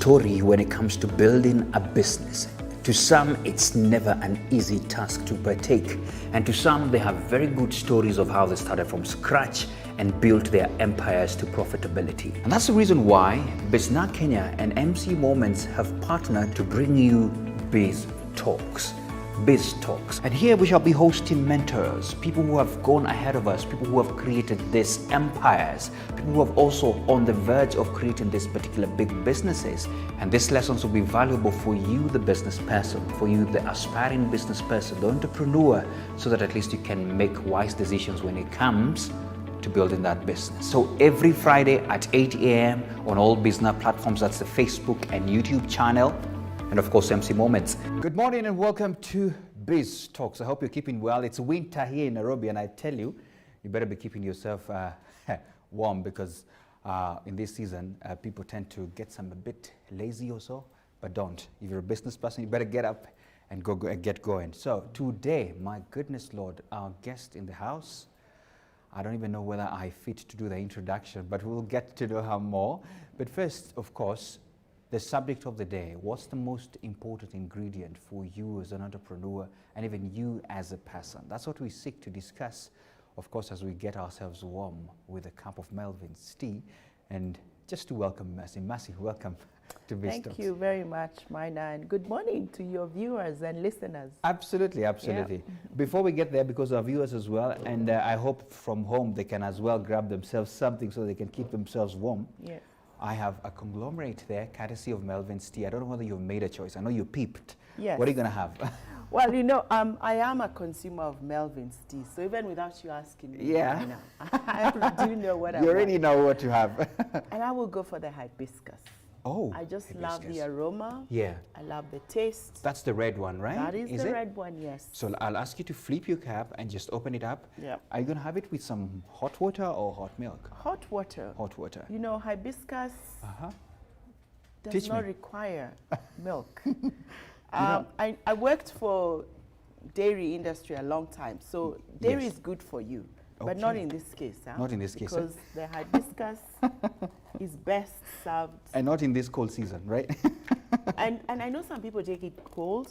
story when it comes to building a business. To some, it's never an easy task to partake. And to some, they have very good stories of how they started from scratch and built their empires to profitability. And that's the reason why Business Kenya and MC Moments have partnered to bring you Biz Talks. Biz Talks. And here we shall be hosting mentors, people who have gone ahead of us, people who have created these empires, people who have also on the verge of creating these particular big businesses. And these lessons will be valuable for you, the business person, for you, the aspiring business person, the entrepreneur, so that at least you can make wise decisions when it comes to building that business. So every Friday at 8 a.m. on all business platforms, that's the Facebook and YouTube channel, and of course MC Moments. Good morning and welcome to Biz Talks. I hope you're keeping well. It's winter here in Nairobi, and I tell you, you better be keeping yourself warm, because in this season people tend to get a bit lazy or so, but don't. If you're a business person, you better get up and get going. So today, my goodness Lord, our guest in the house, I don't even know whether I fit to do the introduction, but we'll get to know her more. But first, of course, the subject of the day: what's the most important ingredient for you as an entrepreneur and even you as a person? That's what we seek to discuss, of course, as we get ourselves warm with a cup of Melvin's tea. And just to welcome Mercy. Mercy, welcome to Biz Talks. Thank you very much, Mina, and good morning to your viewers and listeners. Absolutely, absolutely. Yeah. Before we get there, because our viewers as well, and I hope from home they can as well grab themselves something so they can keep themselves warm. Yeah. I have a conglomerate there, courtesy of Melvin's tea. I don't know whether you've made a choice. I know you peeped. Yes. What are you going to have? Well, you know, I am a consumer of Melvin's tea, so even without you asking me, yeah, I do know what I want. You already know what to have. And I will go for the hibiscus. Oh, I just hibiscus. love the aroma. Yeah. I love the taste. That's the red one, right? That is the red one, yes. So I'll ask you to flip your cap and just open it up. Yeah. Are you going to have it with some hot water or hot milk? Hot water. Hot water. You know, hibiscus does not require milk. I worked for dairy industry a long time, so dairy is good for you. But not in this case. Huh? Not in this case. Because the hibiscus is best served. And not in this cold season, right? and I know some people take it cold.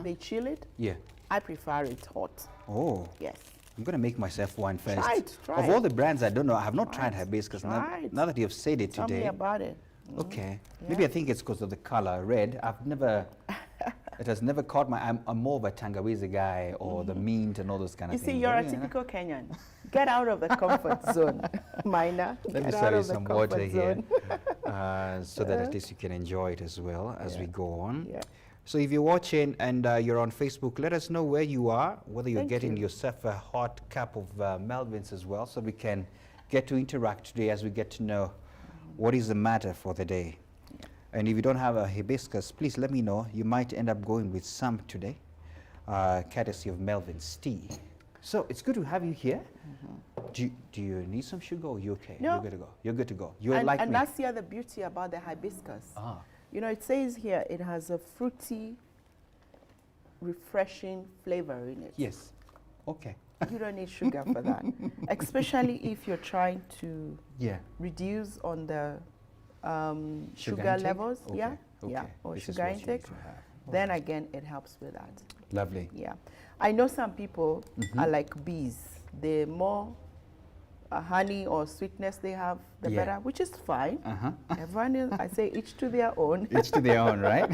They chill it. Yeah. I prefer it hot. Oh. Yes. I'm going to make myself one first. Try it. Of all the brands, I don't know. I have not tried hibiscus. Now that you've said it today. Tell me about it. Okay. Yeah. Maybe I think it's because of the color, red. It has never caught my. I'm more of a tangawizi guy, or the mint and all those kind of things. You see, you're a typical Kenyan. Get out of the comfort zone, Mina. Let me serve you some water here, so that at least you can enjoy it as well as we go on. Yeah. So if you're watching and you're on Facebook, let us know where you are, whether you're getting yourself a hot cup of Melvin's as well, so we can get to interact today as we get to know what is the matter for the day. And if you don't have a hibiscus, please let me know. You might end up going with some today, courtesy of Melvin's tea. So it's good to have you here. Do you need some sugar, or you okay? No. You're good to go. You're good to go. You're like me. And that's the other beauty about the hibiscus. You know, it says here it has a fruity, refreshing flavor in it. Yes. Okay. You don't need sugar for that, especially if you're trying to reduce on the sugar levels, or sugar intake, then again it helps with that. Lovely. Yeah, I know some people are like bees. The more honey or sweetness they have, the better, which is fine. Everyone is, I say, each to their own. Each to their own, right?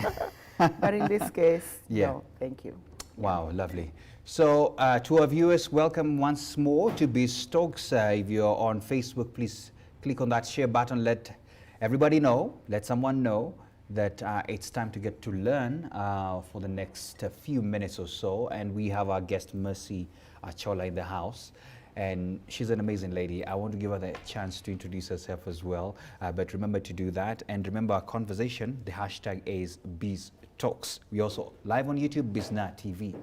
But in this case, no, thank you. Wow, lovely. So to our viewers, welcome once more to Biz Talks. If you're on Facebook, please click on that share button. Let everybody know, let someone know that it's time to get to learn for the next few minutes or so. And we have our guest, Mercy Achola, in the house. And she's an amazing lady. I want to give her the chance to introduce herself as well. But remember to do that. And remember our conversation, the hashtag is Biz Talks. We also live on YouTube, Bizna TV.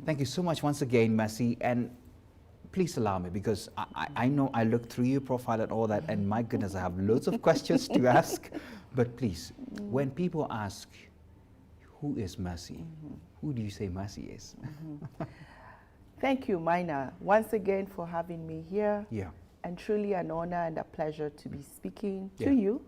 Thank you so much once again, Mercy. And please allow me, because I know I looked through your profile and all that, and my goodness, I have loads of questions to ask. But please, when people ask, who is Mercy? Who do you say Mercy is? Thank you, Mina, once again for having me here. Yeah. and truly an honor and a pleasure to be speaking Yeah. to you,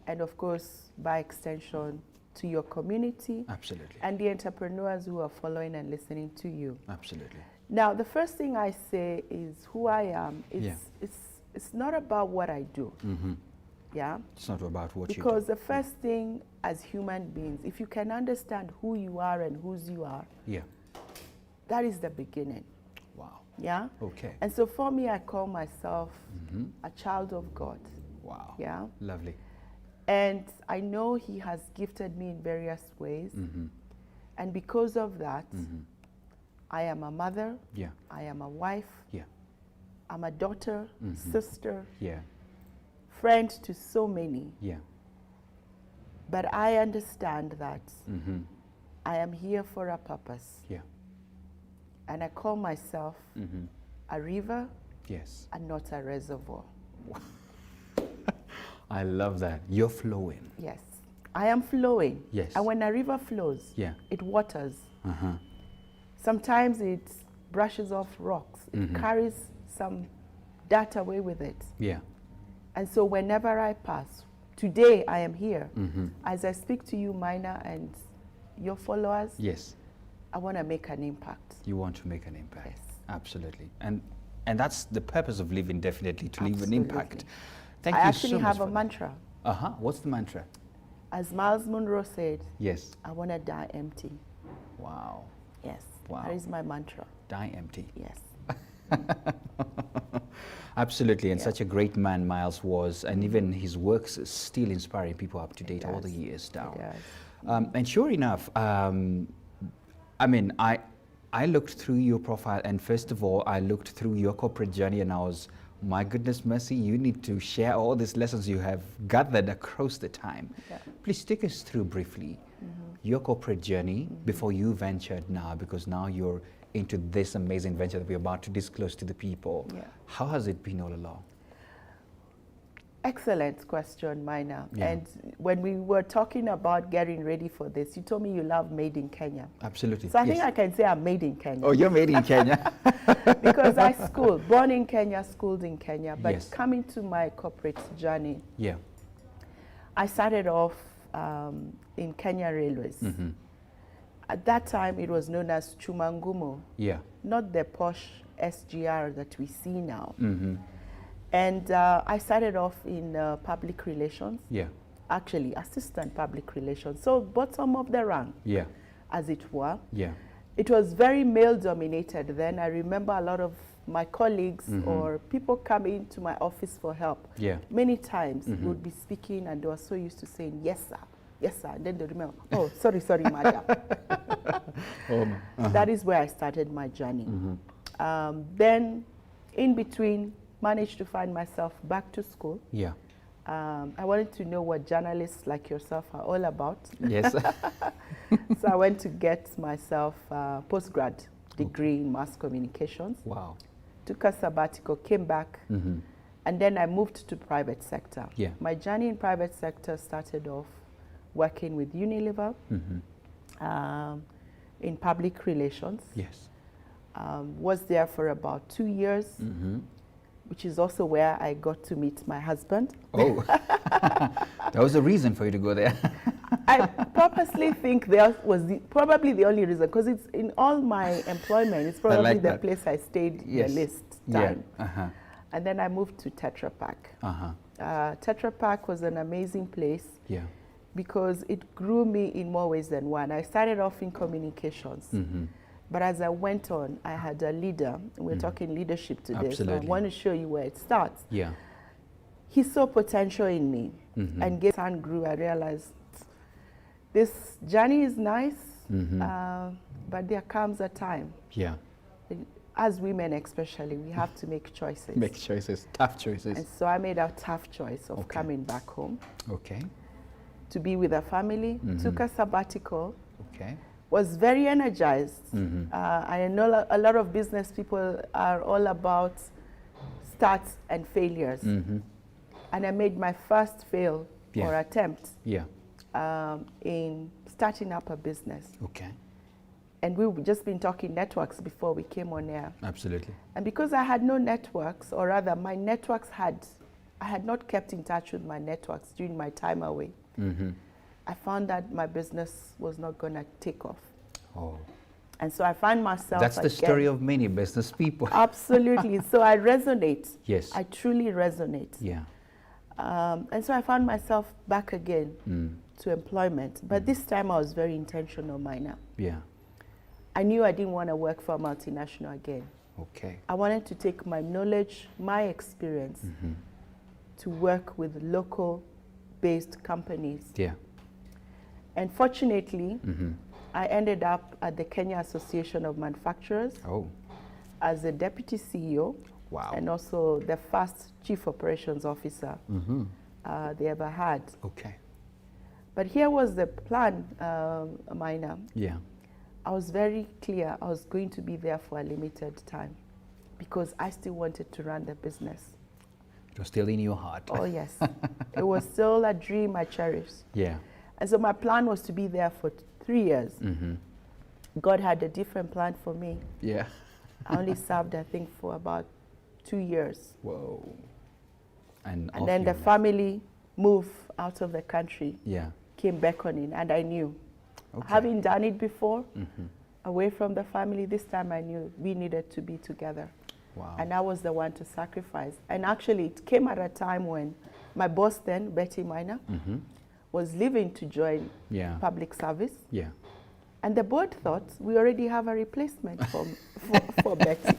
and of course, by extension, to your community. Absolutely. And the entrepreneurs who are following and listening to you. Absolutely. Now, the first thing I say is who I am. It's not about what I do. Yeah? It's not about what you do. Because the first thing as human beings, if you can understand who you are and whose you are, Yeah. that is the beginning. Wow. Yeah? Okay. And so for me, I call myself a child of God. Wow. Yeah? Lovely. And I know He has gifted me in various ways. And because of that, I am a mother. Yeah. I am a wife. Yeah. I'm a daughter, sister, Yeah. friend to so many. Yeah. But I understand that I am here for a purpose. Yeah. And I call myself a river Yes. and not a reservoir. I love that. You're flowing. Yes. I am flowing. Yes. And when a river flows, Yeah. it waters. Sometimes it brushes off rocks. It carries some dirt away with it. Yeah. And so whenever I pass, today I am here. As I speak to you, Mina, and your followers, Yes. I want to make an impact. You want to make an impact. Yes. Absolutely. And that's the purpose of living, definitely, to leave an Absolutely. impact. Thank I you actually so much have for a that. mantra. What's the mantra? As Miles Monroe said, Yes. I want to die empty. Wow. Yes. Wow. That is my mantra. Die empty. Yes. Absolutely, and Yeah. such a great man Miles was, and even his works is still inspiring people up to date all the does. years now. It does. And sure enough, I mean, I looked through your profile, and first of all, I looked through your corporate journey, and I was, my goodness mercy, you need to share all these lessons you have gathered across the time. Yeah. Please take us through briefly your corporate journey before you ventured now, because now you're into this amazing venture that we're about to disclose to the people. Yeah. How has it been all along? Excellent question, Mina. Yeah. And when we were talking about getting ready for this, you told me you love Made in Kenya. Absolutely. So I think yes. I can say I'm made in Kenya. Oh, you're made in Kenya. Because I schooled, born in Kenya, schooled in Kenya. But Yes. coming to my corporate journey, Yeah. I started off in Kenya Railways. At that time, it was known as Chumangumo, Yeah. not the posh SGR that we see now. And I started off in public relations, Yeah. actually assistant public relations, so bottom of the rank, Yeah. as it were. Yeah. It was very male dominated then. I remember a lot of my colleagues or people coming to my office for help. Yeah. Many times would be speaking and they were so used to saying, yes, sir, yes, sir. And then they remember, oh, sorry, madam. That is where I started my journey. Then in between, managed to find myself back to school. Yeah. I wanted to know what journalists like yourself are all about. Yes. So I went to get myself a postgrad degree in mass communications. Wow. Took a sabbatical, came back, and then I moved to private sector. Yeah. My journey in private sector started off working with Unilever in public relations. Yes. Was there for about 2 years, which is also where I got to meet my husband. Oh, that was a reason for you to go there. I purposely think there was probably the only reason, because it's in all my employment, it's probably like the that. place I stayed Yes. the least time. Yeah. And then I moved to Tetra Pak. Uh-huh. Tetra Pak was an amazing place Yeah. because it grew me in more ways than one. I started off in communications, but as I went on, I had a leader. We're talking leadership today, so Absolutely. I want to show you where it starts. Yeah. He saw potential in me, and as time grew, I realized this journey is nice, but there comes a time, Yeah. as women especially, we have to make choices. Make choices, tough choices. And so I made a tough choice of Okay. coming back home Okay. to be with a family, took a sabbatical, Okay. was very energized. I know a lot of business people are all about starts and failures. And I made my first fail Yeah. or attempt Yeah. in starting up a business. Okay. And we've just been talking networks before we came on air. Absolutely. And because I had no networks, or rather my networks I had not kept in touch with my networks during my time away. I found that my business was not going to take off. Oh. And so I find myself That's the story of many business people. Absolutely. So I resonate. Yes. I truly resonate. Yeah. And so I found myself back again to employment. But this time I was very intentional, Mina. Yeah. I knew I didn't want to work for a multinational again. Okay. I wanted to take my knowledge, my experience, to work with local-based companies. Yeah. And fortunately, I ended up at the Kenya Association of Manufacturers as the deputy CEO. Wow. And also the first chief operations officer they ever had. Okay. But here was the plan, Mina. Yeah. I was very clear I was going to be there for a limited time because I still wanted to run the business. It was still in your heart. Oh, yes. It was still a dream I cherished. Yeah. And so my plan was to be there for 3 years. God had a different plan for me. Yeah. I only served, I think, for about 2 years. Whoa. And then the family moved out of the country. Yeah. Came beckoning, and I knew. Okay. Having done it before, away from the family, this time I knew we needed to be together. Wow. And I was the one to sacrifice. And actually, it came at a time when my boss then, Betty Minor, was leaving to join public service. Yeah. And the board thought we already have a replacement for Betty.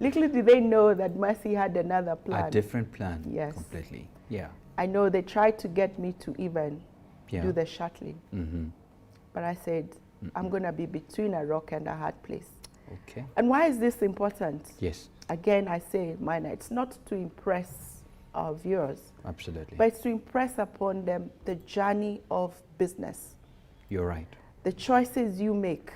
Little did they know that Mercy had another plan. A different plan. Yes. Completely. Yeah. I know they tried to get me to even do the shuttling. But I said, I'm going to be between a rock and a hard place. Okay. And why is this important? Yes. Again, I say, Mina, it's not to impress our viewers. Absolutely. But it's to impress upon them the journey of business. You're right. The choices you make.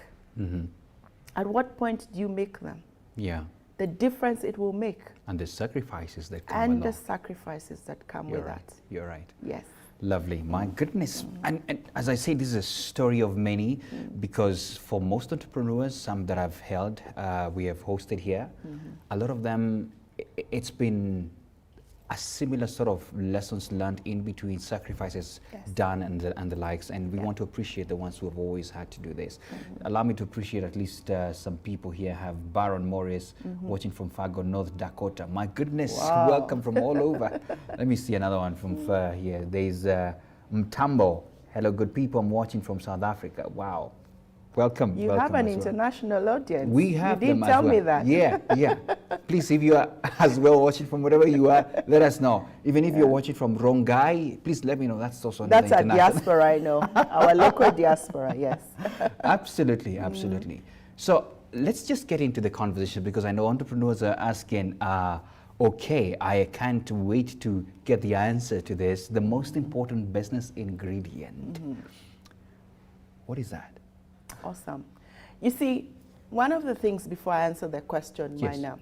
At what point do you make them? Yeah. The difference it will make. And the sacrifices that come along. And the the sacrifices that come with that. You're right. Yes. Lovely. My goodness. And as I say, this is a story of many because for most entrepreneurs, some that I've held, we have hosted here, a lot of them, it's been a similar sort of lessons learned in between, sacrifices done and the likes, and we want to appreciate the ones who have always had to do this. Allow me to appreciate at least some people here. Have Baron Morris watching from Fargo, North Dakota. My goodness, welcome from all over. Let me see another one from here. There's Mtambo. Hello, good people. I'm watching from South Africa. Wow. Welcome. You have an international audience. We have them as well. You didn't tell me that. Yeah, yeah. Please, if you are as well watching from wherever you are, let us know. Even if you're watching from Rongai, please let me know. That's also that's a diaspora, I know. Our local diaspora, yes. Absolutely, absolutely. So let's just get into the conversation because I know entrepreneurs are asking, okay, I can't wait to get the answer to this. The most important business ingredient. What is that? Awesome. You see, one of the things before I answer the question, Mina,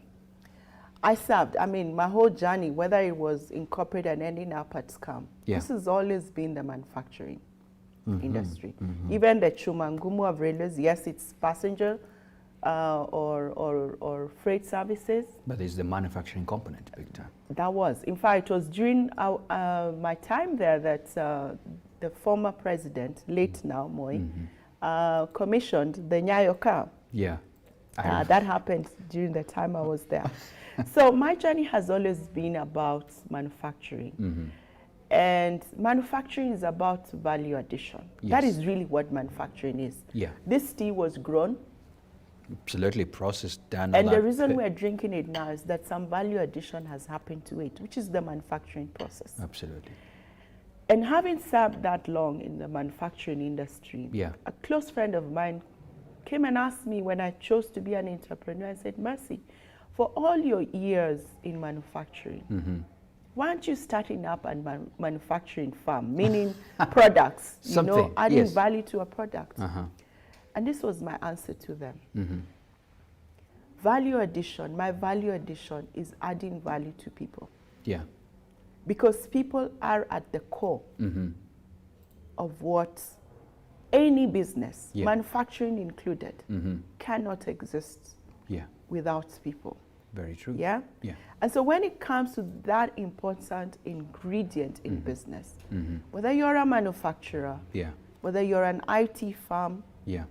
I served, my whole journey, whether it was in corporate and ending up at SCAM, this has always been the manufacturing industry. Even the Chumangumu of railways, yes, it's passenger or freight services. But there's the manufacturing component, big time. That was. In fact, it was during my time there that the former president, late now, Moi, commissioned the Nyayo car. Yeah. That happened during the time I was there. So my journey has always been about manufacturing. And manufacturing is about value addition. That is really what manufacturing is. Yeah. This tea was grown. Absolutely, processed, done. And the reason we're drinking it now is that some value addition has happened to it, which is the manufacturing process. Absolutely. And having served that long in the manufacturing industry, a close friend of mine came and asked me when I chose to be an entrepreneur and said, Mercy, for all your years in manufacturing, why aren't you starting up a manufacturing farm, meaning products, adding value to a product? And this was my answer to them. Value addition, my value addition is adding value to people. Yeah. Because people are at the core of what any business, Yeah. manufacturing included, cannot exist Yeah. without people. Very true. Yeah? Yeah. And so when it comes to that important ingredient in business, whether you're a manufacturer, Yeah. whether you're an IT firm, Yeah.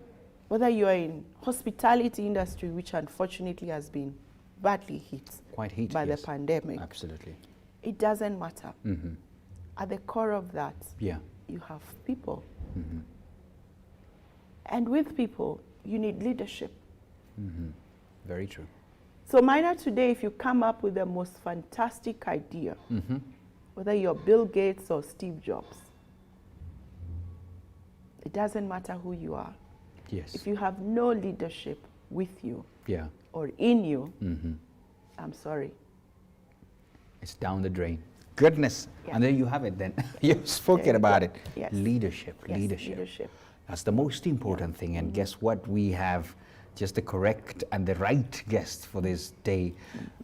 whether you're in hospitality industry, which unfortunately has been badly hit Quite hit, by yes. the pandemic, Absolutely. it doesn't matter. At the core of that, Yeah. you have people. And with people, you need leadership. Very true. So Minor, today, if you come up with the most fantastic idea, whether you're Bill Gates or Steve Jobs, it doesn't matter who you are. Yes. If you have no leadership with you Yeah. or in you, I'm sorry. It's down the drain. Goodness. Yeah. And there you have it then. You've spoken There you about go. it. Yes. Leadership. Yes, Leadership. leadership. That's the most important thing. And guess what? We have just the correct and the right guest for this day.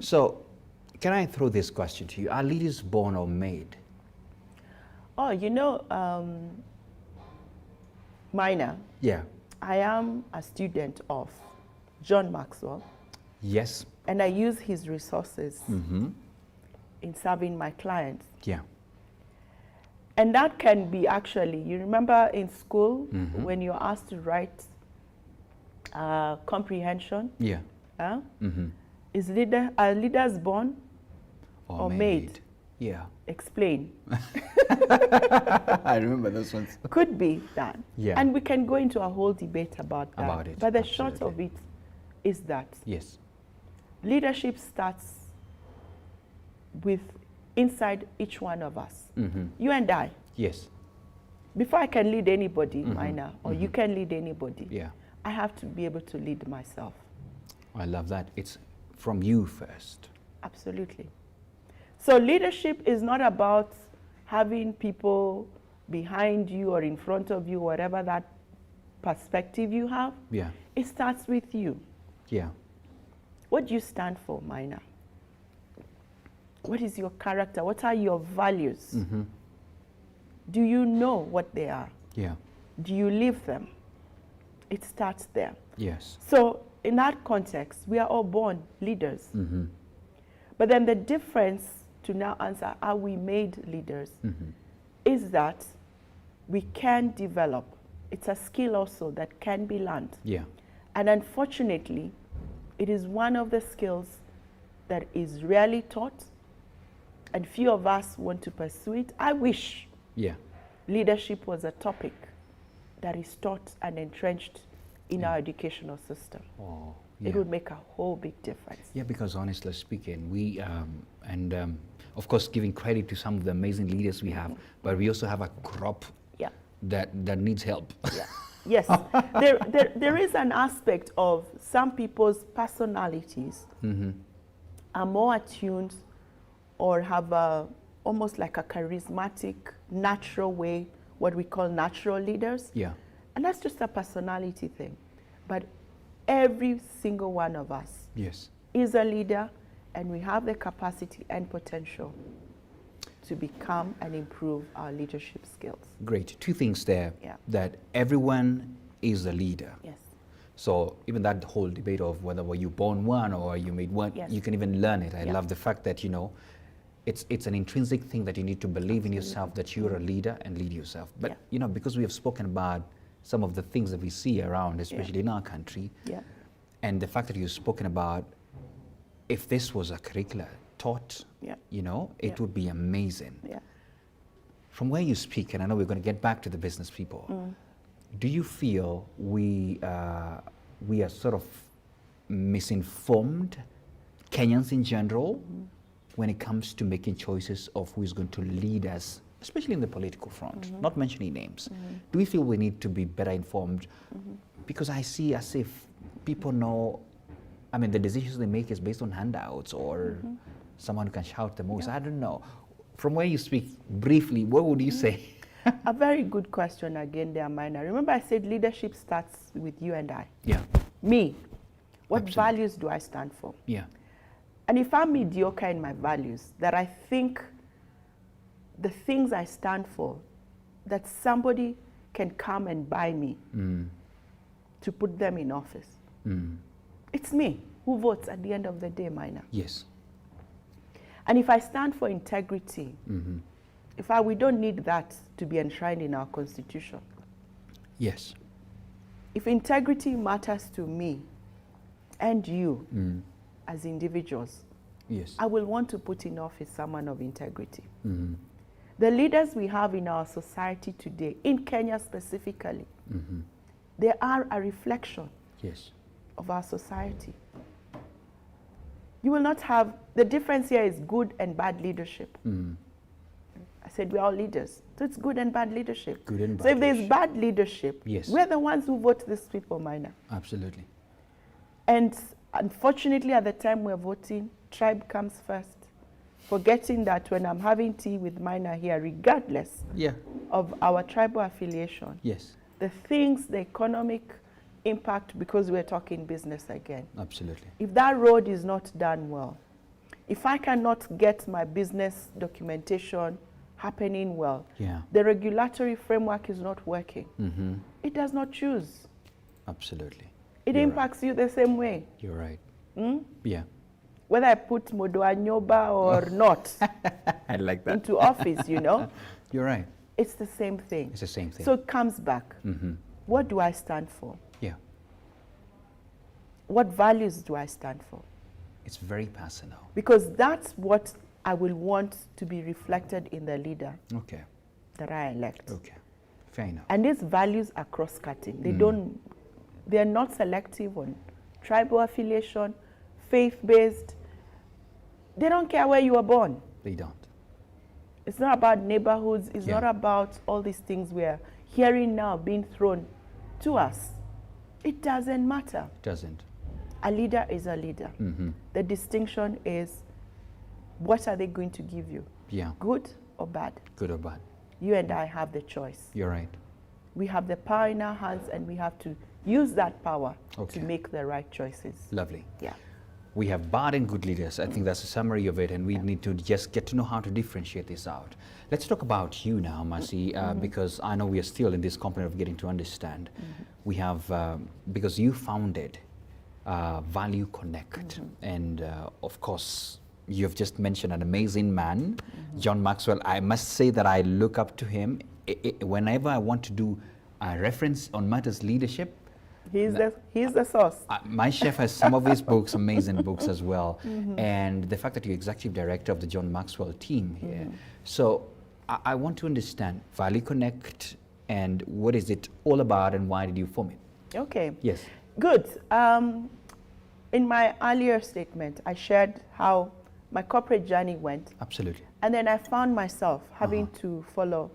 So, can I throw this question to you? Are leaders born or made? Oh, you know, Minor, Yeah. I am a student of John Maxwell, Yes. and I use his resources in serving my clients. Yeah. And that can be actually, you remember in school when you're asked to write comprehension? Yeah. Huh? Are leaders born or made? Yeah. Explain. I remember those ones. Could be that. Yeah. And we can go into a whole debate about that. About it, But the short of absolutely. it is that Yes. leadership starts with inside each one of us. You and I. Yes. Before I can lead anybody, Minor, or you can lead anybody, Yeah. I have to be able to lead myself. I love that. It's from you first. Absolutely. So leadership is not about having people behind you or in front of you, whatever that perspective you have. Yeah. It starts with you. Yeah. What do you stand for, Minor? What is your character? What are your values? Do you know what they are? Yeah. Do you live them? It starts there. Yes. So in that context, we are all born leaders. But then the difference to now answer, are we made leaders, is that we can develop. It's a skill also that can be learned. Yeah. And unfortunately, it is one of the skills that is rarely taught, and few of us want to pursue it. I wish Yeah. leadership was a topic that is taught and entrenched in our educational system. Oh, It would make a whole big difference. Yeah, because honestly speaking, we, of course, giving credit to some of the amazing leaders we have, but we also have a crop Yeah. that needs help. Yeah. Yes. there is an aspect of some people's personalities are more attuned or have almost like a charismatic, natural way, what we call natural leaders. Yeah. And that's just a personality thing. But every single one of us Yes. is a leader, and we have the capacity and potential to become and improve our leadership skills. Great. Two things there. Yeah. That everyone is a leader. Yes. So even that whole debate of whether were you born one or you made one, Yes. you can even learn it. I Yeah. love the fact that, it's an intrinsic thing that you need to believe in yourself, that you're a leader and lead yourself. But, Yeah. because we have spoken about some of the things that we see around, especially in our country, Yeah. and the fact that you've spoken about, if this was a curricula taught, Yeah. it Yeah. would be amazing. Yeah. From where you speak, and I know we're going to get back to the business people, do you feel we are sort of misinformed, Kenyans in general, when it comes to making choices of who is going to lead us, especially in the political front, not mentioning names? Do we feel we need to be better informed? Because I see as if people know, the decisions they make is based on handouts or someone who can shout the most. I don't know. From where you speak, briefly, what would you say? A very good question again there, Minor. Remember I said leadership starts with you and I. Yeah. Me. What Absolutely. values do I stand for? Yeah. And if I'm mediocre in my values, that I think the things I stand for, that somebody can come and buy me to put them in office. It's me who votes at the end of the day, Minor. Yes. And if I stand for integrity, we don't need that to be enshrined in our constitution. Yes. If integrity matters to me and you as individuals, yes, I will want to put in office someone of integrity. The leaders we have in our society today, in Kenya specifically, they are a reflection yes, of our society. You will not have, the difference here is good and bad leadership. I said we're all leaders. So it's good and bad leadership. Good and bad so if there's leadership. bad leadership, yes, we're the ones who vote these people, Minor. Absolutely. And unfortunately, at the time we're voting, tribe comes first. Forgetting that when I'm having tea with Minor here, regardless of our tribal affiliation, yes, the things, the economic impact, because we're talking business again. Absolutely. If that road is not done well, if I cannot get my business documentation happening well, the regulatory framework is not working, it does not choose. Absolutely. It impacts you the same way. You're right. Yeah. Whether I put Modo Anyoba or not I like that. into office, you know. You're right. It's the same thing. It's the same thing. So it comes back. What do I stand for? Yeah. What values do I stand for? It's very personal. Because that's what I will want to be reflected in the leader that I elect. Okay. Fair enough. And these values are cross-cutting. They're not selective on tribal affiliation, faith-based. They don't care where you were born. They don't. It's not about neighborhoods. It's not about all these things we're hearing now being thrown to us. It doesn't matter. It doesn't. A leader is a leader. The distinction is, what are they going to give you? Yeah. Good or bad? Good or bad. You and I have the choice. You're right. We have the power in our hands, and we have to use that power to make the right choices. Lovely. Yeah. We have bad and good leaders. I think that's a summary of it, and we need to just get to know how to differentiate this out. Let's talk about you now, Mercy, because I know we are still in this component of getting to understand. We have, because you founded Value Connect, and of course, you've just mentioned an amazing man, John Maxwell. I must say that I look up to him. Whenever I want to do a reference on matters leadership, he's the source. My chef has some of his books, amazing books as well. And the fact that you're executive director of the John Maxwell team here. So I want to understand Value Connect and what is it all about and why did you form it? Okay. Yes. Good. In my earlier statement, I shared how my corporate journey went. Absolutely. And then I found myself having to follow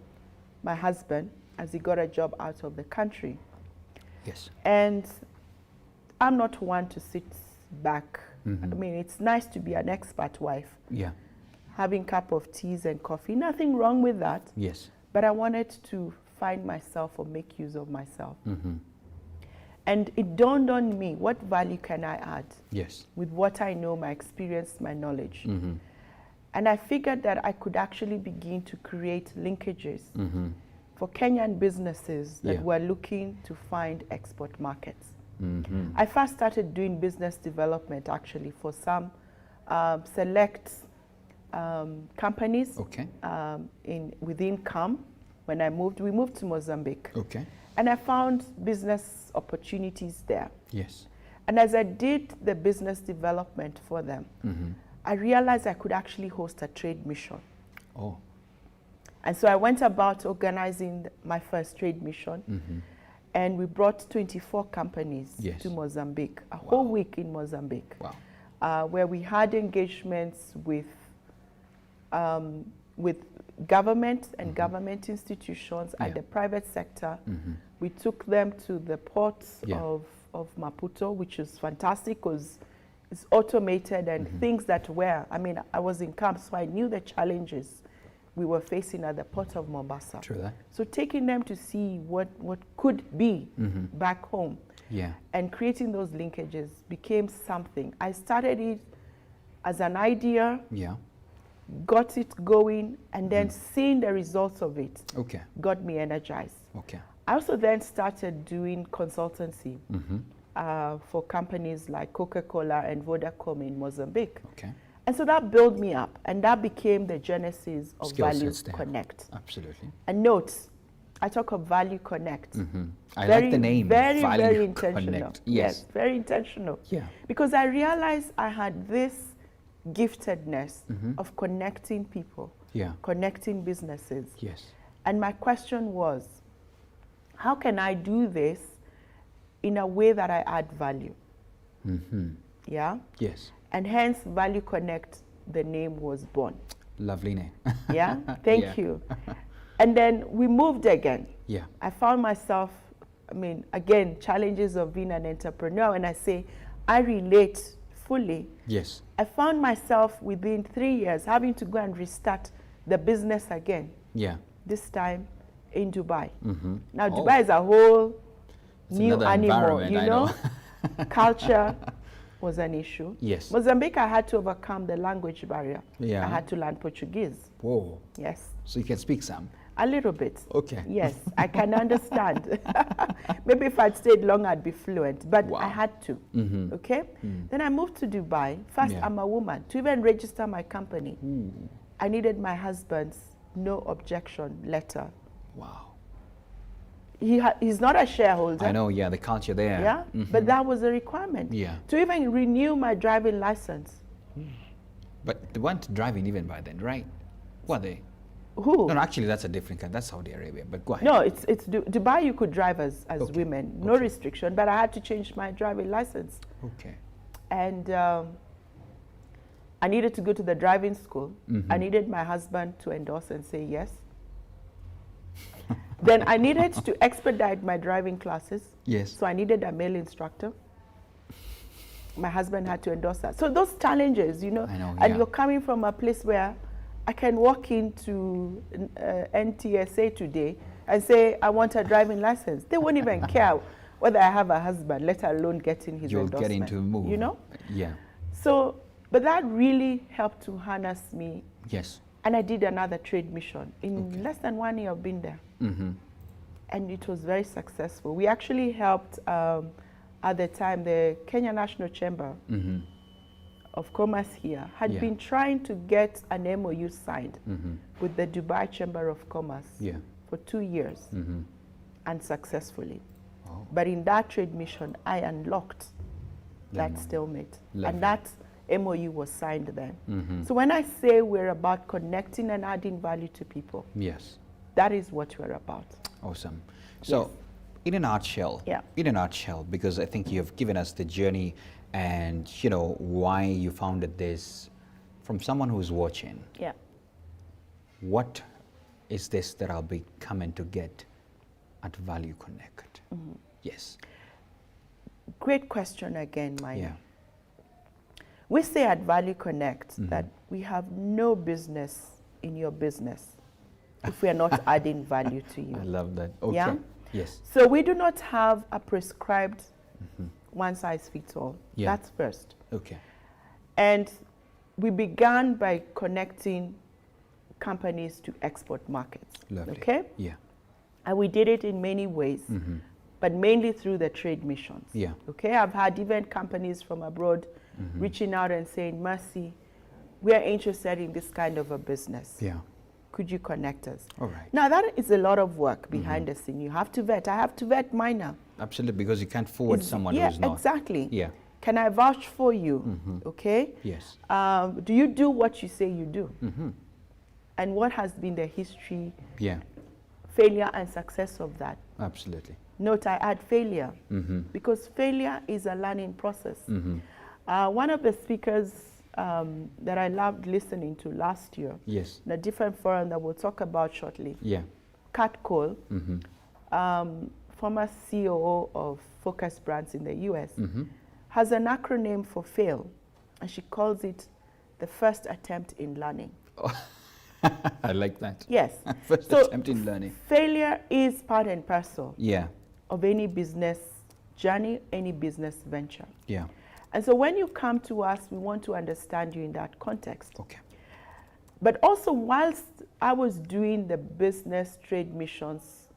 my husband as he got a job out of the country. Yes. And I'm not one to sit back. I mean, it's nice to be an expert wife. Yeah. Having a cup of teas and coffee, nothing wrong with that. Yes. But I wanted to find myself or make use of myself. And it dawned on me, what value can I add? Yes. With what I know, my experience, my knowledge. And I figured that I could actually begin to create linkages for Kenyan businesses that were looking to find export markets. I first started doing business development actually for some select companies within CAM. When we moved to Mozambique. And I found business opportunities there. Yes. And as I did the business development for them, I realized I could actually host a trade mission. Oh. And so I went about organizing my first trade mission. And we brought 24 companies to Mozambique, a whole week in Mozambique, where we had engagements with government and government institutions and the private sector. We took them to the ports of Maputo, which is fantastic because it's automated and things that were, I mean, I was in camp, so I knew the challenges we were facing at the port of Mombasa. True that. So taking them to see what could be back home and creating those linkages became something. I started it as an idea, got it going, and then seeing the results of it got me energized. I also then started doing consultancy for companies like Coca-Cola and Vodacom in Mozambique. Okay. And so that built me up, and that became the genesis of Skill Value sets there. Connect. Absolutely. And note, I talk of Value Connect. I like the name. Very, Value very intentional. Connect. Yes. Very intentional. Yeah. Because I realized I had this giftedness of connecting people, connecting businesses. Yes. And my question was, how can I do this in a way that I add value? Yeah? Yes. And hence, Value Connect, the name was born. Lovely name. Yeah? Thank you. And then we moved again. Yeah. I found myself, I mean, again, challenges of being an entrepreneur. And I say, I relate fully. Yes. I found myself within 3 years having to go and restart the business again. Yeah. This time in Dubai. Now, Dubai is a whole It's new animal, I know. Culture was an issue. Yes. Mozambique, I had to overcome the language barrier. Yeah. I had to learn Portuguese. Whoa. Yes. So you can speak some? A little bit. Okay. Yes, I can understand. Maybe if I'd stayed long, I'd be fluent, but I had to. Okay? Then I moved to Dubai. First, I'm a woman. To even register my company, I needed my husband's no objection letter. Wow. He's not a shareholder. I know, yeah, the culture there. Yeah, but that was a requirement. Yeah. To even renew my driving license. But they weren't driving even by then, right? Were they? Who? No, actually, that's a different country. That's Saudi Arabia, but go ahead. No, it's Dubai, you could drive as women, no restriction, but I had to change my driving license. Okay. And I needed to go to the driving school. I needed my husband to endorse and say yes. Then I needed to expedite my driving classes. Yes. So I needed a male instructor. My husband had to endorse that. So those challenges, you know, I know, and you're coming from a place where I can walk into NTSA today and say, I want a driving license. They won't even care whether I have a husband, let alone getting his endorsement. You're getting to move. You know? Yeah. So, but that really helped to harness me. Yes. And I did another trade mission. In less than 1 year of being there. And it was very successful. We actually helped, at the time, the Kenya National Chamber of Commerce here had been trying to get an MOU signed with the Dubai Chamber of Commerce for 2 years, unsuccessfully. Oh. But in that trade mission, I unlocked that stalemate. Lovely. And that MOU was signed then. So when I say we're about connecting and adding value to people, yes, that is what we're about. Awesome. So, in a nutshell, because I think you've given us the journey and, you know, why you founded this from someone who's watching. Yeah. What is this that I'll be coming to get at Value Connect? Yes. Great question again, Maya. Yeah. We say at Value Connect that we have no business in your business if we are not adding value to you. I love that. Okay. Yeah? Yes. So we do not have a prescribed one size fits all. Yeah. That's first. Okay. And we began by connecting companies to export markets. Lovely. Okay? Yeah. And we did it in many ways, but mainly through the trade missions. Yeah. Okay? I've had even companies from abroad reaching out and saying, Mercy, we are interested in this kind of a business. Yeah. Could you connect us? All right. Now, that is a lot of work behind the scene. You have to vet. I have to vet mine now. Absolutely, because you can't forward someone who's not. Exactly. Yeah. Can I vouch for you? Okay? Yes. Do you do what you say you do? And what has been the history, failure and success of that? Absolutely. Note I add failure, because failure is a learning process. One of the speakers that I loved listening to last year, yes, in a different forum that we'll talk about shortly, Kat Cole, former COO of Focus Brands in the US, has an acronym for FAIL, and she calls it the first attempt in learning. I like that. Yes. First attempt in learning. Failure is part and parcel Yeah. of any business journey, any business venture. Yeah. And so when you come to us, we want to understand you in that context. Okay. But also, whilst I was doing the business trade missions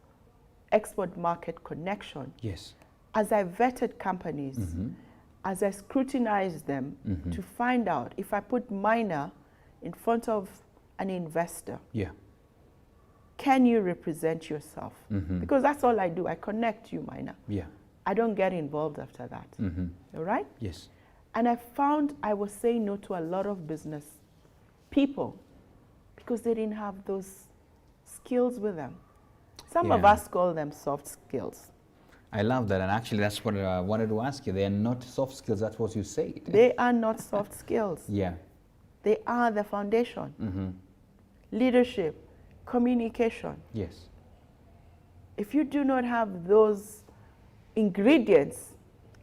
export market connection. Yes. As I vetted companies, as I scrutinized them to find out if I put minor in front of an investor, Yeah. can you represent yourself? Because that's all I do. I connect you, minor. Yeah. I don't get involved after that. All right? Yes. And I found I was saying no to a lot of business people because they didn't have those skills with them. Some of us call them soft skills. I love that, and actually that's what I wanted to ask you. They are not soft skills, that's what you said. They are not soft skills. Yeah. They are the foundation. Leadership, communication. Yes. If you do not have those ingredients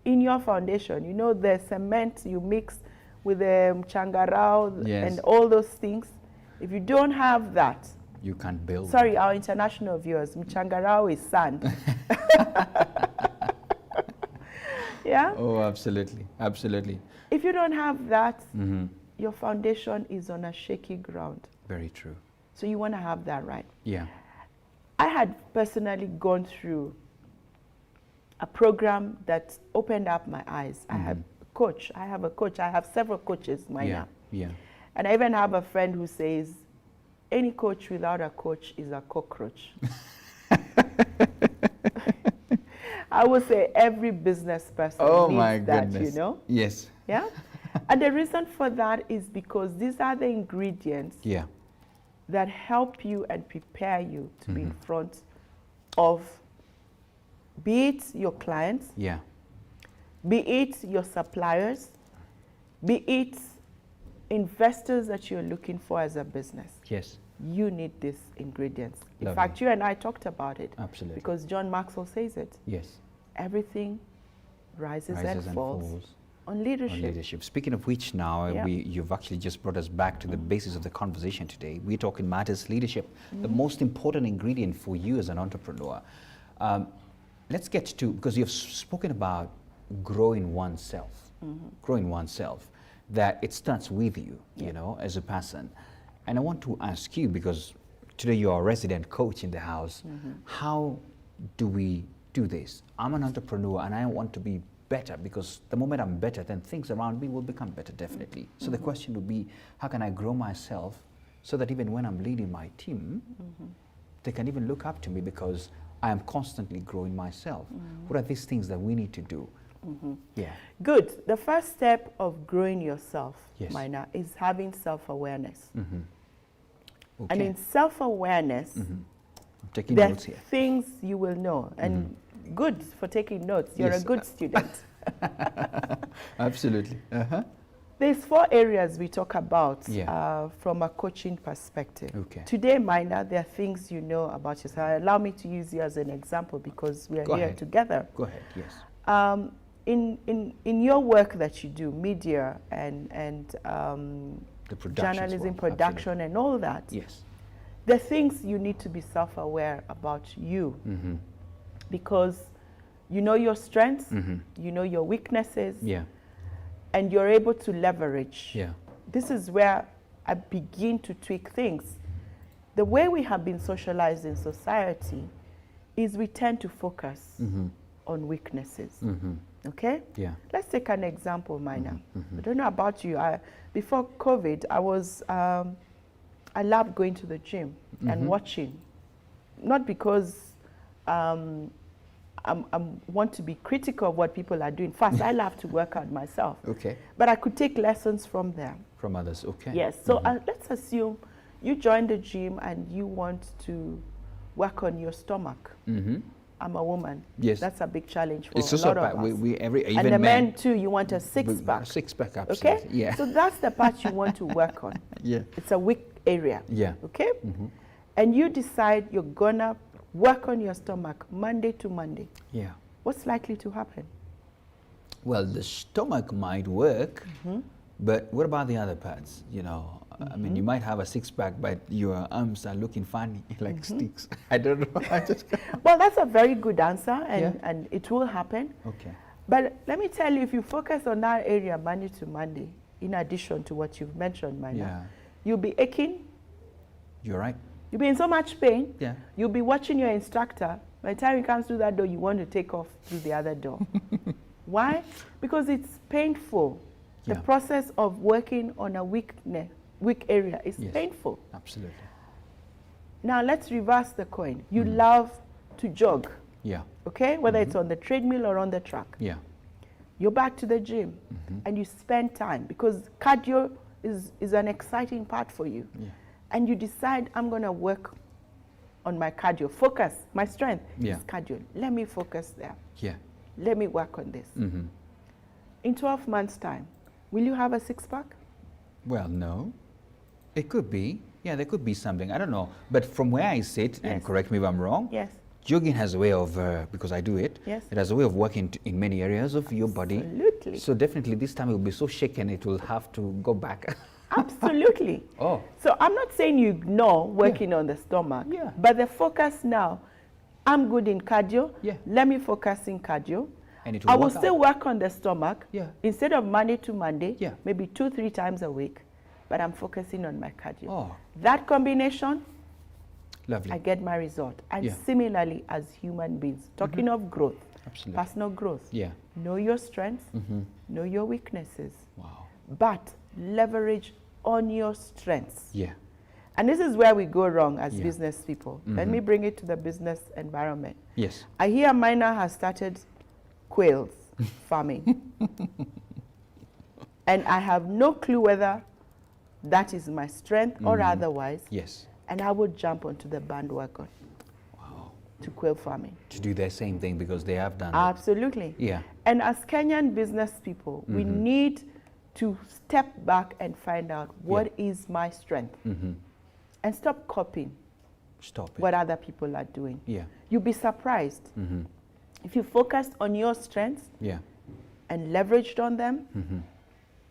in your foundation, you know, the cement you mix with the changarao and all those things, if you don't have that, you can't build. Sorry, our international viewers, mchangarao is sand. Yeah? Oh, absolutely. Absolutely. If you don't have that, your foundation is on a shaky ground. Very true. So you want to have that right. Yeah. I had personally gone through a program that opened up my eyes. I have a coach. I have several coaches, Yeah. Yeah. And I even have a friend who says, any coach without a coach is a cockroach. I would say every business person needs that, you know? Yes. Yeah? And the reason for that is because these are the ingredients that help you and prepare you to be in front of, be it your clients, be it your suppliers, be it investors that you're looking for as a business. Yes. You need these ingredients. Lovely. In fact, you and I talked about it. Absolutely. Because John Maxwell says it. Yes. Everything rises and falls on leadership. On leadership. Speaking of which now, you've actually just brought us back to the basis of the conversation today. We're talking matters leadership, the most important ingredient for you as an entrepreneur. Let's get to, because you've spoken about growing oneself, that it starts with you, you know, as a person. And I want to ask you, because today you are a resident coach in the house, how do we do this? I'm an entrepreneur and I want to be better, because the moment I'm better, then things around me will become better, definitely. So the question would be, how can I grow myself so that even when I'm leading my team, they can even look up to me because I am constantly growing myself? What are these things that we need to do? Yeah. Good. The first step of growing yourself, Maina, is having self-awareness. Okay. And in self-awareness, I'm taking there are notes here. things you will know. And good for taking notes. You're a good student. Absolutely. There's 4 areas we talk about from a coaching perspective. Okay. Today, Maina, there are things you know about yourself. Allow me to use you as an example because we are here together. Go ahead, yes. In your work that you do, media and the journalism, production, and all that, yes, the things you need to be self-aware about you, because you know your strengths, you know your weaknesses, and you're able to leverage. This is where I begin to tweak things. The way we have been socialized in society is we tend to focus on weaknesses. Okay? Yeah. Let's take an example, Maina. I don't know about you. Before COVID, I loved going to the gym and watching. Not because I want to be critical of what people are doing. First, I love to work out myself. Okay. But I could take lessons from them. From others, okay. Yes. So let's assume you join the gym and you want to work on your stomach. I'm a woman. Yes. That's a big challenge for It's a lot of us. Even and the men too, you want a six-pack. Six-pack, absolutely. Okay? Yeah. So that's the part you want to work on. It's a weak area. Yeah. Okay? And you decide you're gonna work on your stomach Monday to Monday. Yeah. What's likely to happen? Well, the stomach might work, but what about the other parts? You know, I mean, you might have a six-pack, but your arms are looking funny, like sticks. I don't know. Well, that's a very good answer, and it will happen. Okay. But let me tell you, if you focus on that area Monday to Monday, in addition to what you've mentioned, Maina, you'll be aching. You're right. You'll be in so much pain. Yeah. You'll be watching your instructor By the time you come through that door, you want to take off through the other door. Why? Because it's painful. The process of working on a weak area is painful. Absolutely. Now let's reverse the coin. You love to jog. Yeah. Okay? Whether it's on the treadmill or on the track. Yeah. You're back to the gym and you spend time because cardio is an exciting part for you. Yeah. And you decide, I'm going to work on my cardio. Focus. My strength is cardio. Let me focus there. Yeah. Let me work on this. In 12 months' time, will you have a six-pack? Well, no. It could be. Yeah, there could be something. I don't know. But from where I sit, and correct me if I'm wrong, jogging has a way of, because I do it, it has a way of working in many areas of your body. Absolutely. So definitely this time it will be so shaken it will have to go back. Absolutely. Oh. So I'm not saying you ignore working on the stomach, but the focus now, I'm good in cardio, let me focus in cardio. And it I will still work on the stomach instead of Monday to Monday, maybe 2-3 times a week, but I'm focusing on my cardio. Oh. That combination, lovely. I get my result. And similarly as human beings, talking of growth, personal growth, know your strengths, know your weaknesses, but leverage on your strengths. Yeah. And this is where we go wrong as business people. Let me bring it to the business environment. Yes. I hear Minor has started quails farming. And I have no clue whether that is my strength or otherwise. Yes. And I would jump onto the bandwagon. Wow. To quail farming. To do their same thing because they have done Absolutely. it. Yeah. And as Kenyan business people, we need to step back and find out what is my strength. And stop copying what other people are doing. Yeah. You'll be surprised. If you focused on your strengths and leveraged on them,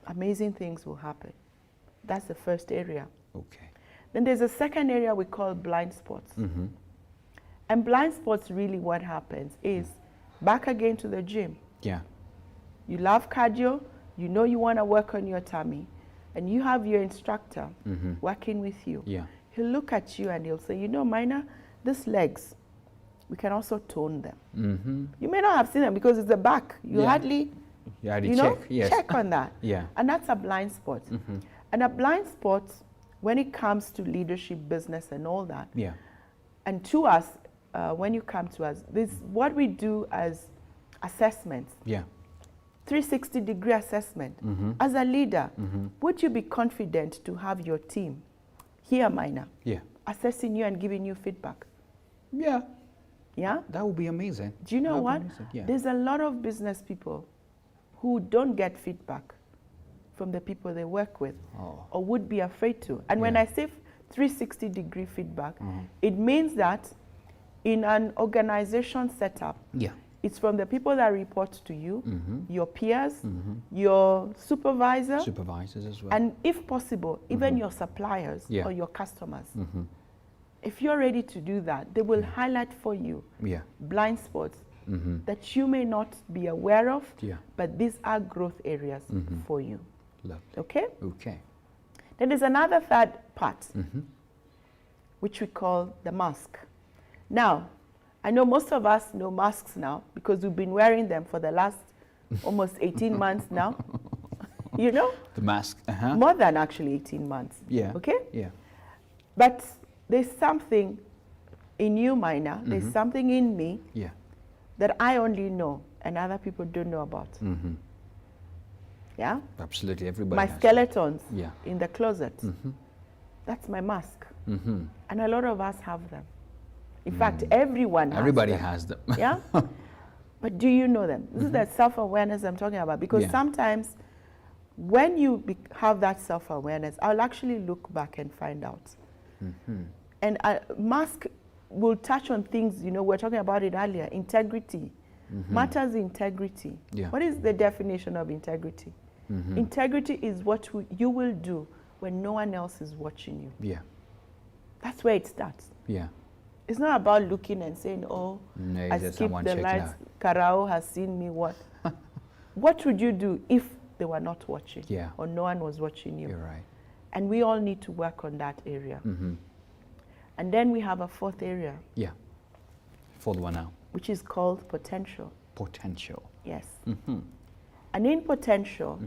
amazing things will happen. That's the first area. Okay. Then there's a second area we call blind spots. And blind spots, really what happens is, back again to the gym. Yeah. You love cardio, you know you want to work on your tummy, and you have your instructor working with you. Yeah. He'll look at you and he'll say, you know, Minor, these legs, we can also tone them. You may not have seen them because it's the back. You hardly, check on that. And that's a blind spot. And a blind spot, when it comes to leadership, business, and all that, and to us, when you come to us, this what we do as assessments. 360-degree assessment. As a leader, would you be confident to have your team here, Minor, assessing you and giving you feedback? Yeah. Yeah? That would be amazing. Do you know what? There's a lot of business people who don't get feedback from the people they work with or would be afraid to. And when I say 360-degree feedback, it means that in an organization setup, it's from the people that report to you, your peers, your supervisors as well. And if possible, even your suppliers or your customers. If you're ready to do that, they will highlight for you blind spots that you may not be aware of, but these are growth areas for you. Lovely. Okay? Okay. Then there's another third part, which we call the mask. Now, I know most of us know masks now because we've been wearing them for the last almost 18 months now. You know? The mask. More than actually 18 months. Yeah. Okay? Yeah. But there's something in you, Minor. There's something in me that I only know and other people don't know about. Yeah? Absolutely. Everybody my has skeletons in the closet. That's my mask. And a lot of us have them. In fact, everyone Everybody has them. Yeah? But do you know them? This is that self-awareness I'm talking about. Because sometimes when you have that self-awareness, I'll actually look back and find out. And a mask will touch on things, you know, we were talking about it earlier, integrity. Matters integrity. What is the definition of integrity? Integrity is what you will do when no one else is watching you. That's where it starts. It's not about looking and saying, oh, no, I skipped the lights, Karao has seen me what. What would you do if they were not watching or no one was watching you? You're right. And we all need to work on that area. And then we have a fourth area. Fourth one now. which is called potential. Potential. Yes. And in potential,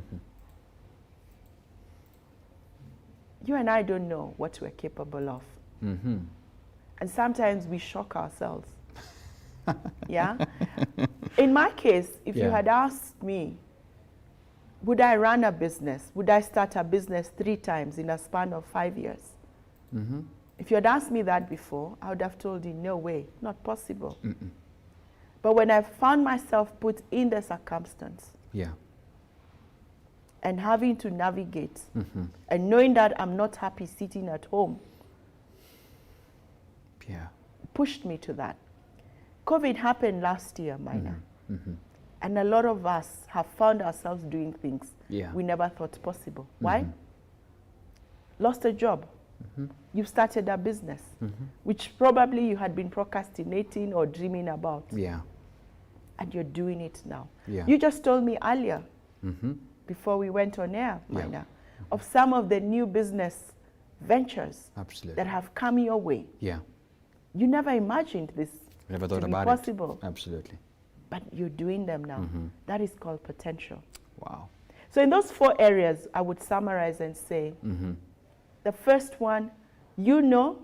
you and I don't know what we're capable of. And sometimes we shock ourselves. Yeah? In my case, if you had asked me, would I run a business? Would I start a business 3 times in a span of 5 years? If you had asked me that before, I would have told you, no way, not possible. But when I found myself put in the circumstance, and having to navigate, and knowing that I'm not happy sitting at home, pushed me to that. COVID happened last year, Mina. And a lot of us have found ourselves doing things we never thought possible. Why? Lost a job. You've started a business, which probably you had been procrastinating or dreaming about. And you're doing it now. You just told me earlier, before we went on air, Mina, of some of the new business ventures that have come your way. You never imagined this Never thought to be about possible. it. Absolutely. But you're doing them now. That is called potential. Wow. So in those 4 areas, I would summarize and say, the first one, you know,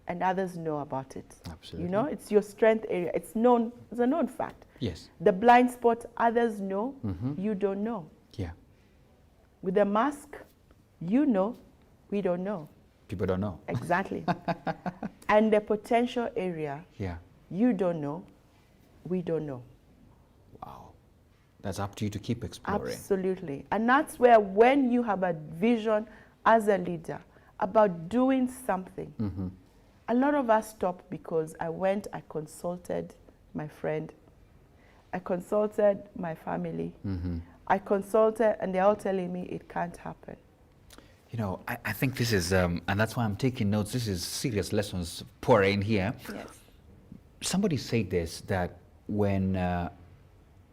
and others know about it. Absolutely. You know, it's your strength area. It's known, it's a known fact. Yes. The blind spot, others know, you don't know. With the mask, you know, we don't know. People don't know. Exactly. And the potential area, you don't know, we don't know. Wow. That's up to you to keep exploring. Absolutely. And that's where when you have a vision as a leader about doing something, a lot of us stop because I consulted my friend, I consulted my family, I consulted, and they're all telling me it can't happen. You know, I think this is, and that's why I'm taking notes, this is serious lessons pouring here. Yes. Somebody said this, that when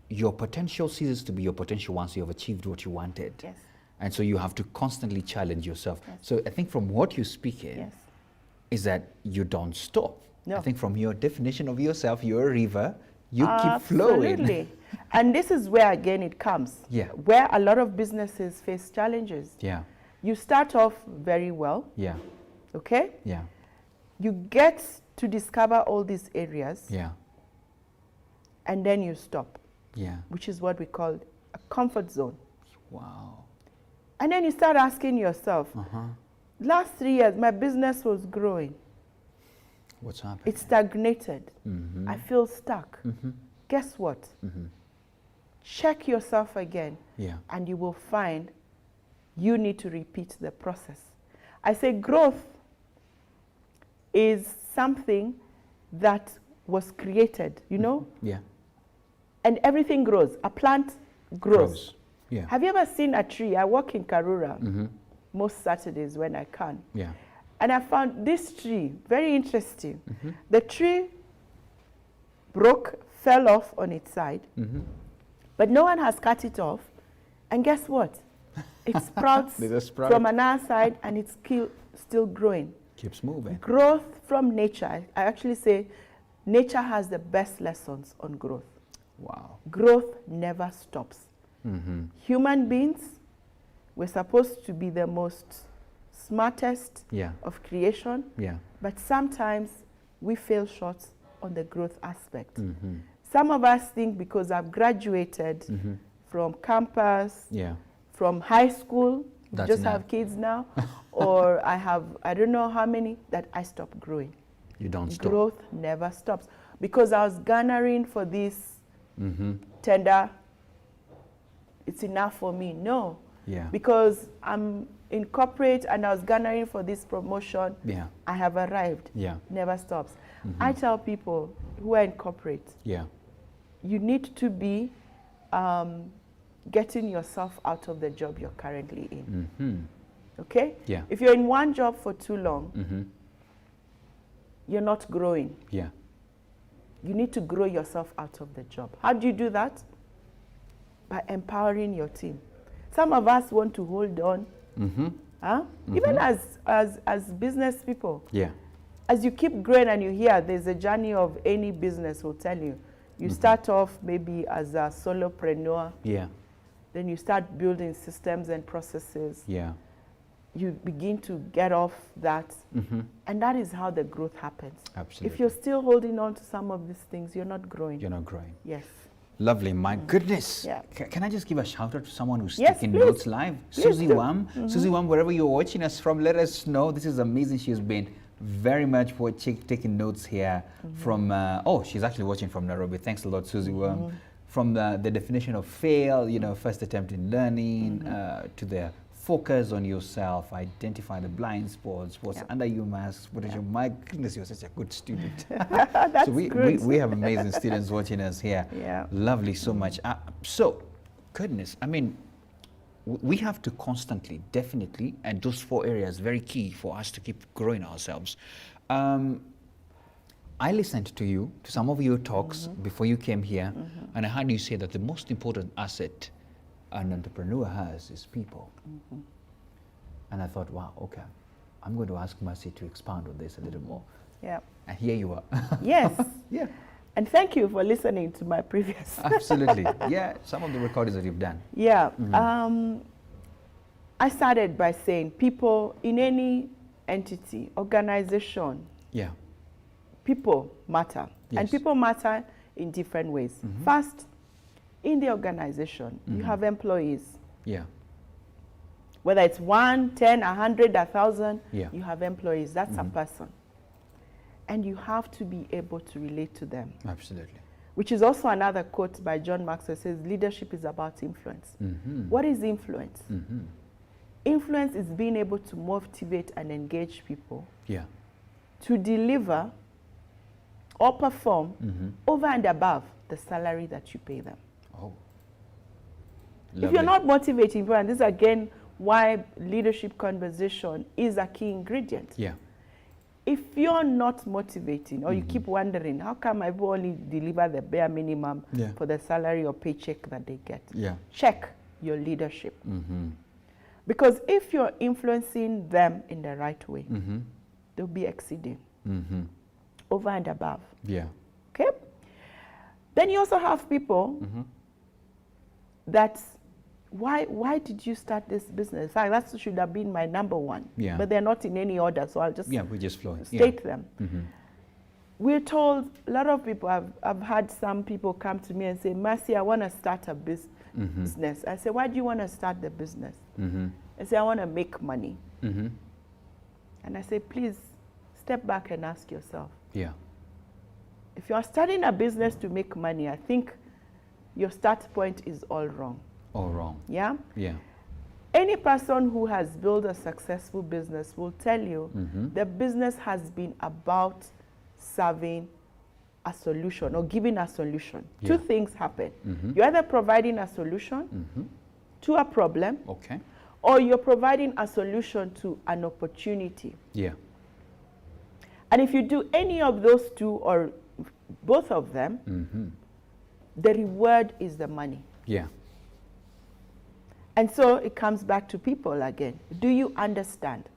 your potential ceases to be your potential once you have achieved what you wanted. Yes. And so you have to constantly challenge yourself. Yes. So I think from what you're speaking is that you don't stop. No. I think from your definition of yourself, you're a river, you keep Absolutely. flowing. And this is where, again, it comes. Where a lot of businesses face challenges. You start off very well. Okay? You get to discover all these areas. And then you stop. Which is what we call a comfort zone. Wow. And then you start asking yourself, last 3 years, my business was growing. What's happening? It stagnated. I feel stuck. Guess what? Check yourself again. And you will find you need to repeat the process. I say growth is something that was created, you know? And everything grows. A plant grows. Have you ever seen a tree? I work in Karura most Saturdays when I can. And I found this tree very interesting. The tree fell off on its side, but no one has cut it off. And guess what? It sprouts from another side, and it's still growing. Keeps moving. Growth from nature. I actually say nature has the best lessons on growth. Wow. Growth never stops. Human beings, we're supposed to be the most smartest of creation, but sometimes we fail short on the growth aspect. Some of us think because I've graduated from campus, from high school, just have kids now, or I don't know how many, that I stop growing. You don't stop. Growth never stops. Because I was garnering for this tender, it's enough for me. No. Because I'm in corporate and I was garnering for this promotion, I have arrived. Never stops. I tell people who are in corporate, you need to be getting yourself out of the job you're currently in. Okay? If you're in one job for too long, you're not growing. You need to grow yourself out of the job. How do you do that? By empowering your team. Some of us want to hold on, even as business people. as you keep growing and you hear, there's a journey of any business will tell you. You start off maybe as a solopreneur. Yeah. Then you start building systems and processes. Yeah. You begin to get off that. And that is how the growth happens. Absolutely. If you're still holding on to some of these things, you're not growing. You're not growing. Yes. Lovely. My goodness. Yeah. Can I just give a shout out to someone who's Yes, taking please. notes live? Please Susie do. Wam. Susie Wam, wherever you're watching us from, let us know. This is amazing. She's been very much taking notes here from, she's actually watching from Nairobi. Thanks a lot, Susie Wam. From the definition of fail, you know, first attempt in learning, to the focus on yourself, identify the blind spots, what's under your mask, what is your, my goodness, you're such a good student. That's so we have amazing students watching us here. Yeah. Lovely so much. So, goodness, I mean, we have to constantly, definitely, and those 4 areas, very key for us to keep growing ourselves. I listened to you, to some of your talks before you came here, and I heard you say that the most important asset an entrepreneur has is people. And I thought, wow, okay, I'm going to ask Mercy to expand on this a little more. Yeah. And here you are. Yes. Yeah. And thank you for listening to my previous. Absolutely. Yeah, some of the recordings that you've done. Yeah. I started by saying people in any entity, organization, Yeah. people matter. Yes. And people matter in different ways. First, in the organization, you have employees. Yeah. Whether it's 1, 10, 100, 1,000, Yeah. you have employees. That's a person. And you have to be able to relate to them. Absolutely. Which is also another quote by John Maxwell, says leadership is about influence. What is influence? Influence is being able to motivate and engage people Yeah. to deliver or perform over and above the salary that you pay them. Oh. If you're not motivating people, and this is again why leadership conversation is a key ingredient. Yeah. If you're not motivating, or you keep wondering, how come I will only deliver the bare minimum for the salary or paycheck that they get? Yeah. Check your leadership. Because if you're influencing them in the right way, they'll be exceeding over and above. Yeah. Okay? Then you also have people that, why did you start this business? In fact, that should have been my number one. Yeah. But they're not in any order, so I'll just We just flow. state them. We're told, a lot of people, I've had some people come to me and say, Mercy, I want to start a business. I say, why do you want to start the business? I say, I want to make money. And I say, please step back and ask yourself. Yeah. If you're starting a business to make money, I think your start point is all wrong. All wrong. Yeah? Yeah. Any person who has built a successful business will tell you the business has been about serving a solution or giving a solution. Yeah. Two things happen. You're either providing a solution to a problem, Okay. or you're providing a solution to an opportunity. Yeah. And if you do any of those two or both of them, the reward is the money. Yeah. And so it comes back to people again. Do you understand?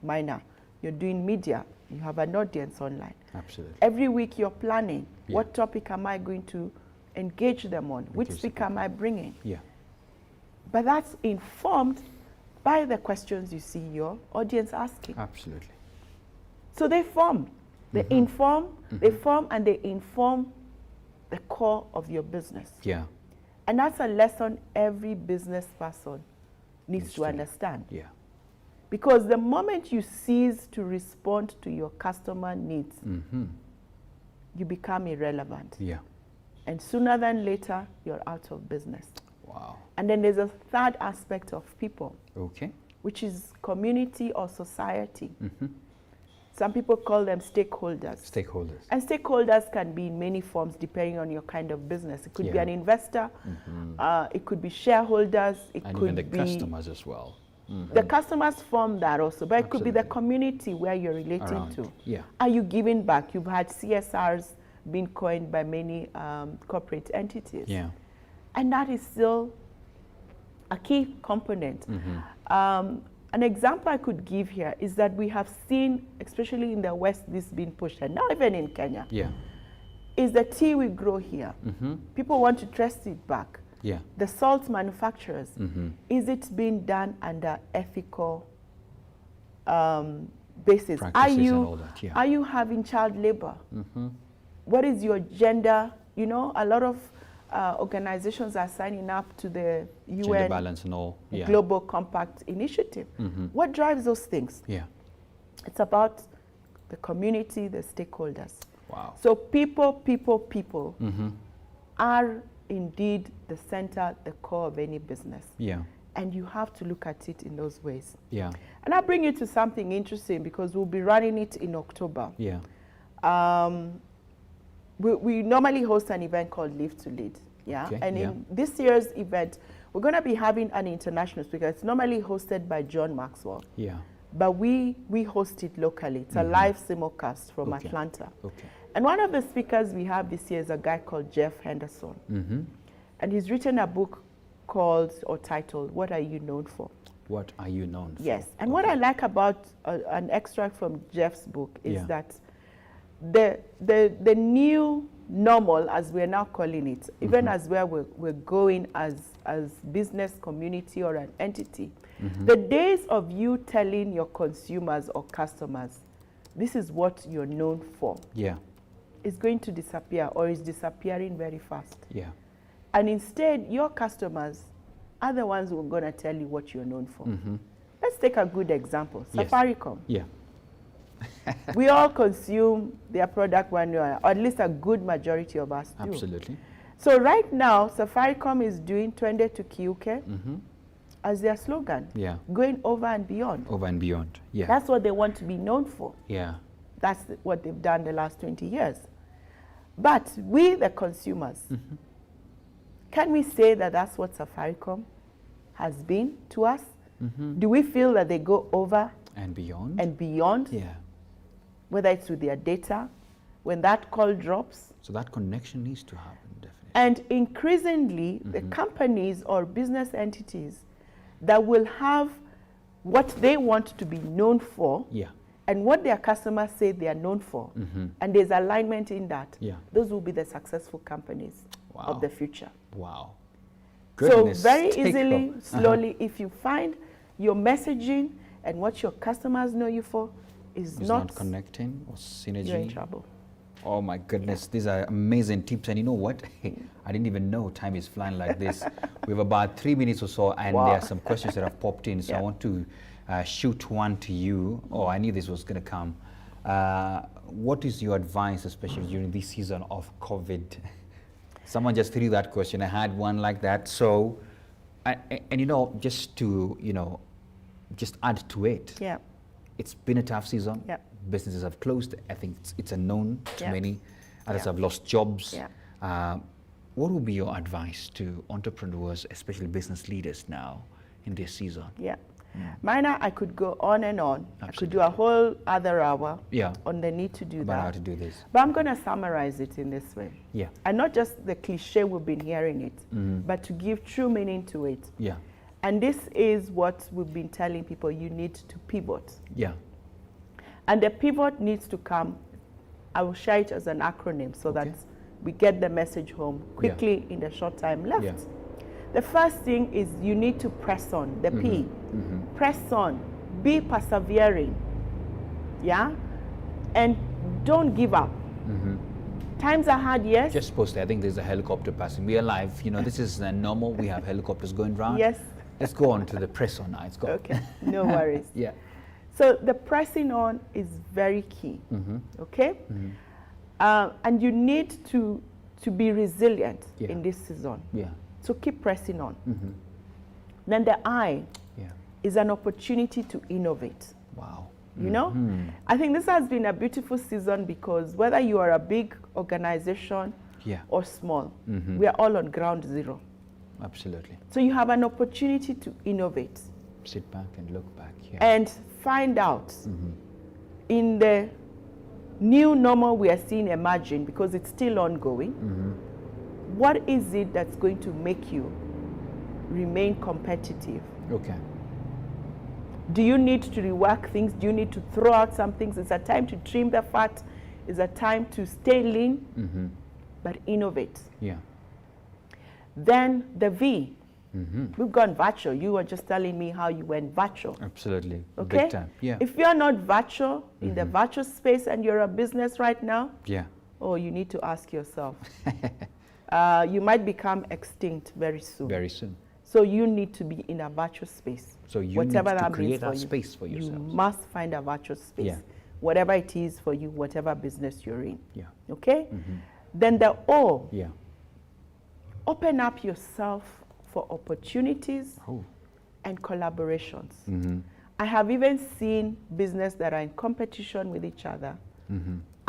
Minor, you're doing media, you have an audience online. Absolutely. Every week you're planning, Yeah. what topic am I going to engage them on? Which Engage the speaker am I bringing? Yeah. But that's informed by the questions you see your audience asking. Absolutely. So they form, they inform, they form, and they inform the core of your business. Yeah. And that's a lesson every business person needs to understand. Yeah. Because the moment you cease to respond to your customer needs, you become irrelevant. Yeah. And sooner than later, you're out of business. Wow. And then there's a third aspect of people, Okay. which is community or society. Some people call them stakeholders. Stakeholders. And stakeholders can be in many forms depending on your kind of business. It could be Yeah. an investor, it could be shareholders, it And could even the be customers as well. the customers form that also, but it could be the Absolutely. community where you're relating Around. to. Yeah. Are you giving back? You've had CSRs being coined by many corporate entities. Yeah. And that is still a key component. An example I could give here is that we have seen, especially in the West, this being pushed, and now even in Kenya, is the tea we grow here. People want to trace it back. The salt manufacturers, is it being done under ethical basis? Are you having child labor? What is your gender? You know, a lot of organizations are signing up to the UN balance and all. Global Compact Initiative. What drives those things? It's about the community, the stakeholders. Wow. So people are indeed the center, the core of any business. And you have to look at it in those ways. And I'll bring you to something interesting because we'll be running it in October. We normally host an event called Live to Lead. In this year's event, we're going to be having an international speaker. It's normally hosted by John Maxwell. But we host it locally. It's a live simulcast from Atlanta. And one of the speakers we have this year is a guy called Jeff Henderson. And he's written a book called or titled, What Are You Known For? What Are You Known For? Yes. And what I like about an extract from Jeff's book is that the new normal, as we're now calling it, even as where we're going as business community or an entity, the days of you telling your consumers or customers, this is what you're known for, is going to disappear or is disappearing very fast. And instead, your customers are the ones who are going to tell you what you're known for. Let's take a good example, Safaricom. We all consume their product one way, or at least a good majority of us do. Absolutely. So right now, Safaricom is doing Twende to Kiuke as their slogan, going over and beyond. Over and beyond, That's what they want to be known for. That's what they've done the last 20 years. But we, the consumers, can we say that that's what Safaricom has been to us? Do we feel that they go over and beyond? And beyond? Whether it's with their data, when that call drops. So that connection needs to happen, definitely. And increasingly, the companies or business entities that will have what they want to be known for and what their customers say they are known for, and there's alignment in that, those will be the successful companies of the future. Goodness, so very easily, slowly, if you find your messaging and what your customers know you for is not connecting or synergy, you're in trouble. Oh my goodness, these are amazing tips. And you know what? I didn't even know time is flying like this. We have about 3 minutes or so, and there are some questions that have popped in. So I want to shoot one to you. Oh, I knew this was going to come. What is your advice, especially during this season of COVID? Someone just threw that question. I had one like that. So, and you know, just to, you know, just add to it. It's been a tough season. Businesses have closed. I think it's unknown to many. Others have lost jobs. What would be your advice to entrepreneurs, especially business leaders now in this season? Mina, I could go on and on. Absolutely. I could do a whole other hour on the need to do about how to do this. But I'm going to summarize it in this way. And not just the cliche we've been hearing it, but to give true meaning to it. And this is what we've been telling people, you need to pivot. And the pivot needs to come, I will share it as an acronym so that we get the message home quickly in the short time left. The first thing is you need to press on, the P. Press on, be persevering, and don't give up. Times are hard, yes. Just posted, I think there's a helicopter passing. We are live, you know, this is normal. We have helicopters going around. Let's go on to the press on now. Let's go. Okay, no worries. So the pressing on is very key, okay? And you need to be resilient in this season. So keep pressing on. Then the I is an opportunity to innovate. You know? I think this has been a beautiful season because whether you are a big organization or small, we are all on ground zero. Absolutely. So you have an opportunity to innovate. Sit back and look back. And find out in the new normal we are seeing emerging, because it's still ongoing, what is it that's going to make you remain competitive? Do you need to rework things? Do you need to throw out some things? It's a time to trim the fat. It's a time to stay lean, but innovate. Yeah. Then the V. We've gone virtual. You were just telling me how you went virtual. Absolutely. Okay? Big time. Yeah. If you're not virtual in the virtual space and you're a business right now, Yeah. oh, you need to ask yourself. You might become extinct very soon. Very soon. So you need to be in a virtual space. So you whatever need to that create means that you. space for You yourselves. must find a virtual space. Yeah. Whatever it is for you, whatever business you're in. Yeah. Okay? Then the O. Yeah. Open up yourself for opportunities Oh. and collaborations. I have even seen business that are in competition with each other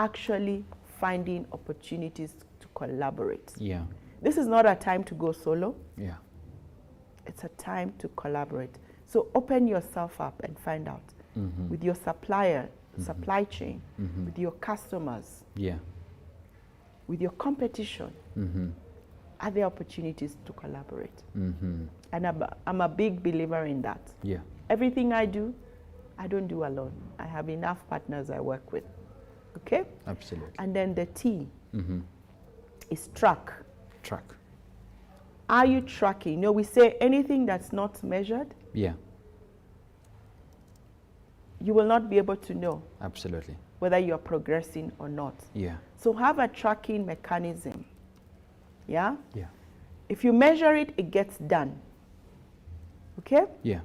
actually finding opportunities to collaborate. Yeah. This is not a time to go solo. Yeah. It's a time to collaborate. So open yourself up and find out with your supplier, supply chain, with your customers, Yeah. with your competition. Are there opportunities to collaborate? And I'm a big believer in that. Yeah. Everything I do, I don't do alone. I have enough partners I work with. Okay? Absolutely. And then the T is track. Track. Are you tracking? You know, we say anything that's not measured, Yeah. you will not be able to know Absolutely. whether you're progressing or not. Yeah. So have a tracking mechanism. Yeah? Yeah. If you measure it, it gets done. Okay? Yeah.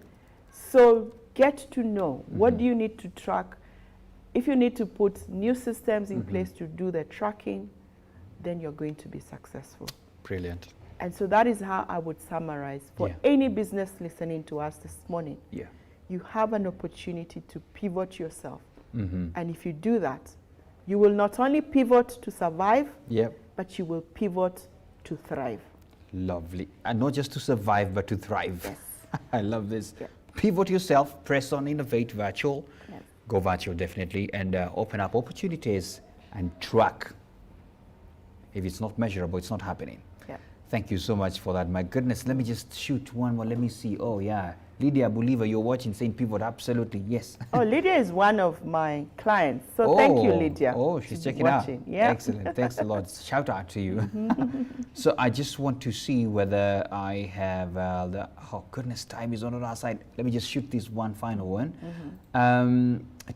So get to know what do you need to track. If you need to put new systems in place to do the tracking, then you're going to be successful. Brilliant. And so that is how I would summarize for Yeah. any business listening to us this morning. Yeah. You have an opportunity to pivot yourself. And if you do that, you will not only pivot to survive, Yep. but you will pivot to thrive. Lovely. And not just to survive, but to thrive. Yes. I love this. Yeah. Pivot yourself, press on, innovate, virtual. Yes. Go virtual, definitely, and open up opportunities and track. If it's not measurable, it's not happening. Yeah. Thank you so much for that. My goodness, let me just shoot one more. Let me see. Oh, yeah. Lydia Believer, you're watching St. Pivot. Absolutely, yes. Oh, Lydia is one of my clients. So thank you, Lydia. Oh, she's checking watching. out. Yeah. Excellent. Thanks a lot. Shout out to you. So I just want to see whether I have oh, goodness, time is on our side. Let me just shoot this one final one.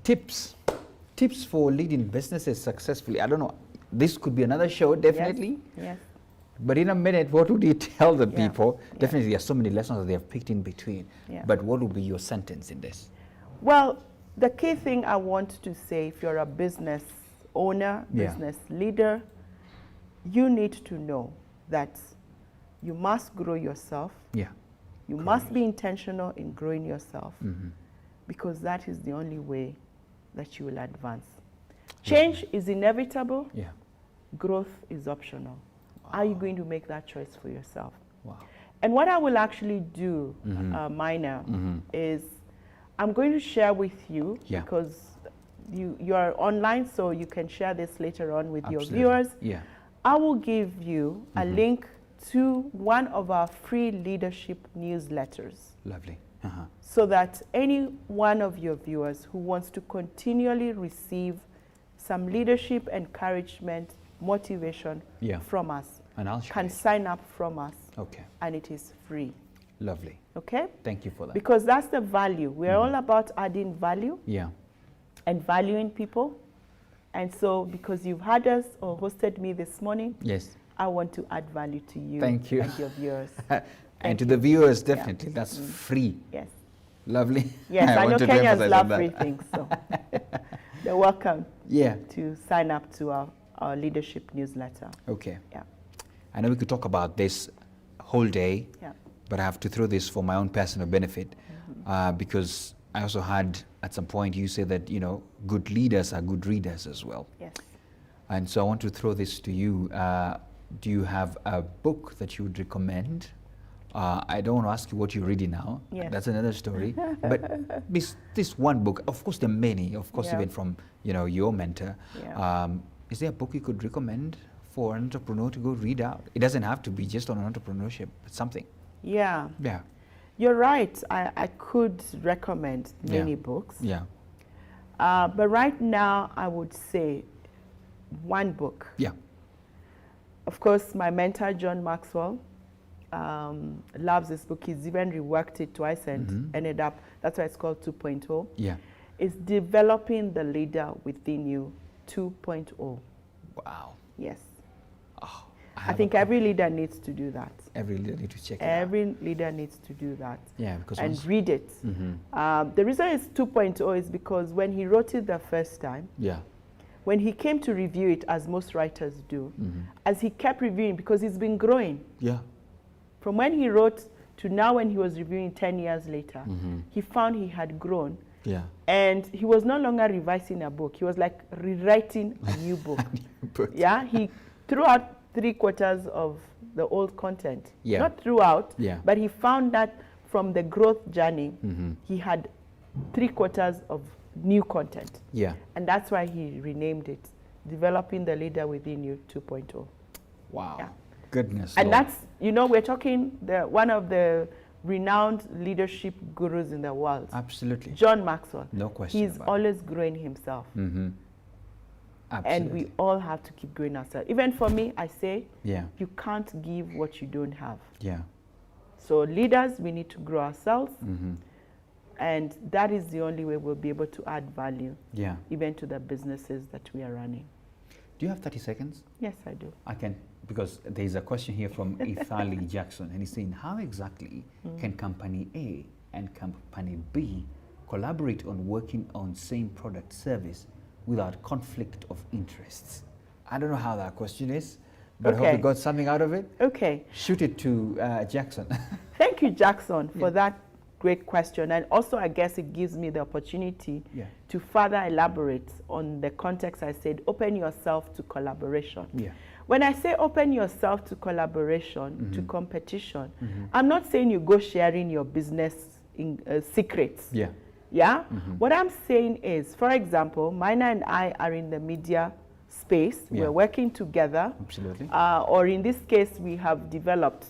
Tips for leading businesses successfully. I don't know. This could be another show, definitely. Yes. But in a minute, what would you tell the Yeah. people? Yeah. Definitely, there are so many lessons that they have picked in between. Yeah. But what would be your sentence in this? Well, the key thing I want to say, if you're a business owner, Yeah. business leader, you need to know that you must grow yourself. Yeah. You must be intentional in growing yourself because that is the only way that you will advance. Change is inevitable. Yeah. Growth is optional. Are you going to make that choice for yourself? Wow. And what I will actually do, Minor, is I'm going to share with you Yeah. because you are online, so you can share this later on with Absolutely. your viewers. Yeah. I will give you a link to one of our free leadership newsletters Lovely. so that any one of your viewers who wants to continually receive some leadership, encouragement, motivation Yeah. from us And I'll share can it. sign up from us, Okay. and it is free. Lovely. Okay? Thank you for that. Because that's the value. We're all about adding value Yeah. and valuing people. And so because you've had us or hosted me this morning, Yes. I want to add value to you Thank you. and your viewers. And to the viewers, definitely, that's free. Yes. Lovely. Yes, I know wanted to Kenyans emphasize love on free that. things. So they're welcome Yeah. to sign up to our leadership newsletter. Okay. Yeah. I know we could talk about this whole day, Yeah. but I have to throw this for my own personal benefit because I also had at some point you say that, you know, good leaders are good readers as well. Yes. And so I want to throw this to you. Do you have a book that you would recommend? I don't want to ask you what you're reading now. Yes. That's another story. But this one book, of course there are many, of course, Yeah. even from, you know, your mentor. Yeah. Is there a book you could recommend for an entrepreneur to go read out? It doesn't have to be just on entrepreneurship, but something. Yeah. Yeah. You're right. I could recommend many books. Yeah. But right now, I would say one book. Yeah. Of course, my mentor, John Maxwell, loves this book. He's even reworked it twice and ended up, that's why it's called 2.0. Yeah. It's Developing the Leader Within You 2.0. Wow. Yes. Oh, I think every leader needs to do that. Every leader needs to check it out. Every leader needs to do that. Yeah, because and read it. The reason it's 2.0 is because when he wrote it the first time, yeah, when he came to review it, as most writers do, as he kept reviewing, because he's been growing. Yeah. From when he wrote to now when he was reviewing 10 years later, he found he had grown. Yeah. And he was no longer revising a book. He was like rewriting a new book. Yeah. He threw out 3/4 of the old content. Yeah. Not throughout, yeah, but he found that from the growth journey, he had 3/4 of new content. Yeah. And that's why he renamed it Developing the Leader Within You 2.0. Wow. Yeah. Goodness. And Lord. that's, you know, we're talking one of the renowned leadership gurus in the world. Absolutely. John Maxwell. No question. He's always growing himself. Absolutely. And we all have to keep growing ourselves. Even for me, I say, yeah, you can't give what you don't have. yeah. So leaders, we need to grow ourselves. And that is the only way we'll be able to add value, Yeah. even to the businesses that we are running. Do you have 30 seconds? Yes, I do. I can, because there's a question here from Ithali Jackson, and he's saying, how exactly can Company A and Company B collaborate on working on same product service without conflict of interests? I don't know how that question is, but I hope you got something out of it. Okay. Shoot it to Jackson. Thank you, Jackson, for that great question. And also, I guess it gives me the opportunity to further elaborate on the context I said, open yourself to collaboration. Yeah. When I say open yourself to collaboration, to competition, I'm not saying you go sharing your business secrets. Yeah. Yeah? What I'm saying is, for example, Mina and I are in the media space. We're working together. Absolutely. Or in this case, we have developed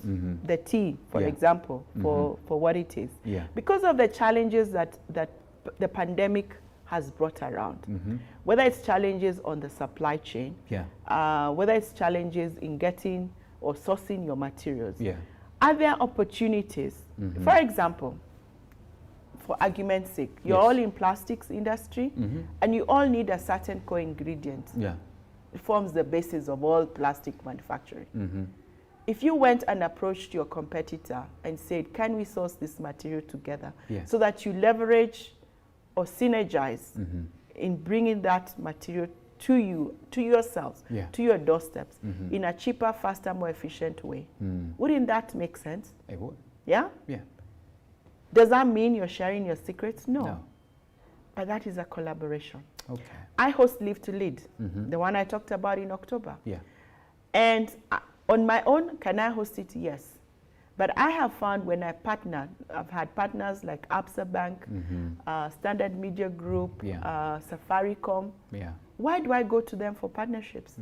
the tea, for example, for what it is. Yeah. Because of the challenges that the pandemic has brought around, whether it's challenges on the supply chain, whether it's challenges in getting or sourcing your materials, are there opportunities? For example, for argument's sake, you're all in plastics industry, and you all need a certain co-ingredient. Yeah. It forms the basis of all plastic manufacturing. If you went and approached your competitor and said, can we source this material together, so that you leverage or synergize in bringing that material to you, to yourselves, to your doorsteps, in a cheaper, faster, more efficient way, wouldn't that make sense? It would. Yeah? Yeah. Does that mean you're sharing your secrets? No. No. But that is a collaboration. Okay. I host Live to Lead, the one I talked about in October. Yeah. And on my own, can I host it? Yes. But I have found when I partner, I've had partners like Absa Bank, Standard Media Group, Safaricom. Yeah. Why do I go to them for partnerships?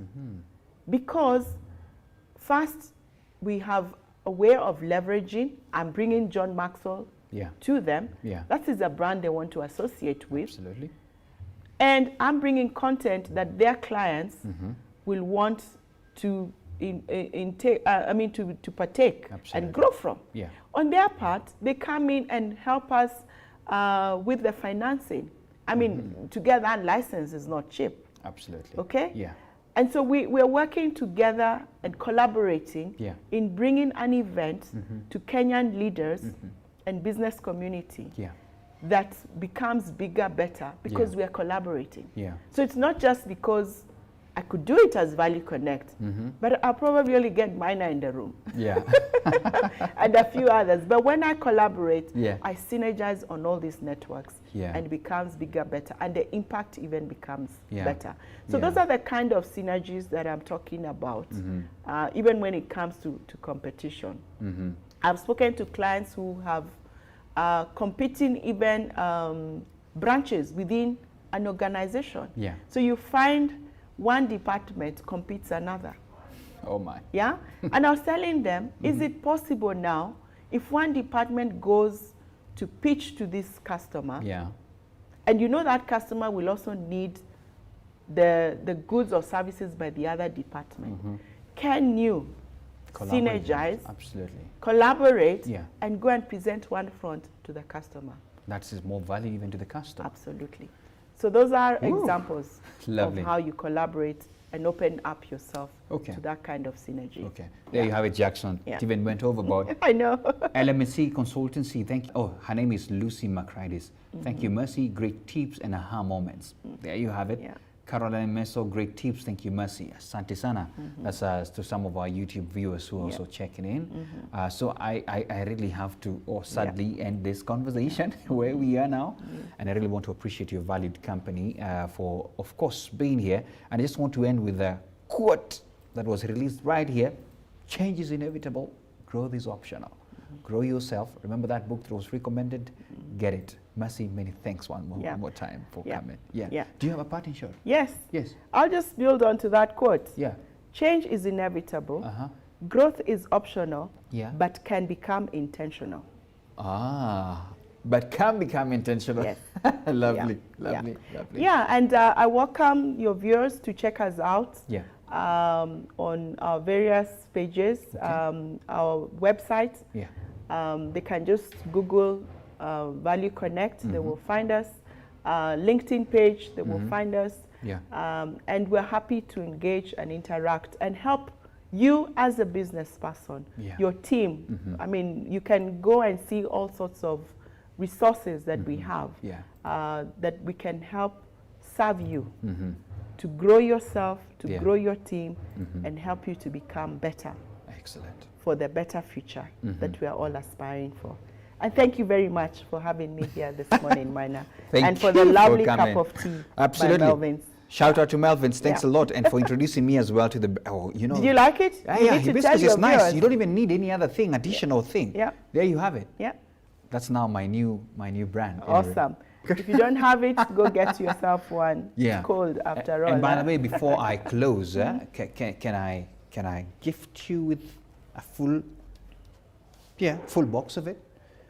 Because first, we have a way of leveraging and bringing John Maxwell to them. Yeah. That is a brand they want to associate with. Absolutely. And I'm bringing content that their clients will want to to partake and grow from. Yeah. On their part, they come in and help us with the financing. I mean, to get that license is not cheap. Absolutely. Okay? Yeah. And so we're working together and collaborating in bringing an event to Kenyan leaders and business community that becomes bigger, better, because we are collaborating. Yeah. So it's not just because I could do it as Value Connect, but I'll probably only get Mina in the room. Yeah. And a few others. But when I collaborate, I synergize on all these networks and it becomes bigger, better, and the impact even becomes better. So those are the kind of synergies that I'm talking about, even when it comes to competition. I've spoken to clients who have competing even branches within an organization. Yeah. So you find one department competes another. Oh my. Yeah? And I was telling them, is it possible now, if one department goes to pitch to this customer, Yeah. and you know that customer will also need the goods or services by the other department, can you synergize, absolutely, collaborate, Yeah. and go and present one front to the customer? That's more value even to the customer. Absolutely. So those are Ooh. examples Lovely. of how you collaborate and open up yourself Okay. to that kind of synergy. Okay, there you have it, Jackson. Yeah. It even went overboard. I know. LMC Consultancy, thank you. Oh, her name is Lucy Macridis. Thank you, Mercy. Great tips and aha moments. There you have it. Yeah. Caroline Meso, great tips. Thank you, Mercy. Asante sana. That's to some of our YouTube viewers who are also checking in. So I really have to, sadly, end this conversation where we are now. And I really want to appreciate your valued company for, of course, being here. And I just want to end with a quote that was released right here. Change is inevitable. Growth is optional. Grow yourself. Remember that book that was recommended? Get it. Mercy, many thanks one more time for coming. Yeah. Do you have a parting shot? Yes. Yes. I'll just build on to that quote. Yeah. Change is inevitable. Growth is optional, but can become intentional. But can become intentional. Yes. Lovely. Yeah, and I welcome your viewers to check us out. Yeah. On our various pages, our website. Yeah. They can just Google Value Connect, they will find us. LinkedIn page, they will find us. Yeah. And we're happy to engage and interact and help you as a business person, your team. I mean, you can go and see all sorts of resources that we have that we can help serve you to grow yourself, to grow your team, and help you to become better. Excellent. For the better future that we are all aspiring for. And thank you very much for having me here this morning, Mina. And for the lovely cup of tea by Melvin's. Shout out to Melvin's. Thanks a lot. And for introducing me as well to the, you know. Did you like it? Yeah, hibiscus is nice. You don't even need any other thing, additional thing. Yeah. There you have it. Yeah. That's now my new brand. Awesome. If you don't have it, go get yourself one. Yeah. It's cold after all. And by the way, before I close, can I gift you with a full box of it?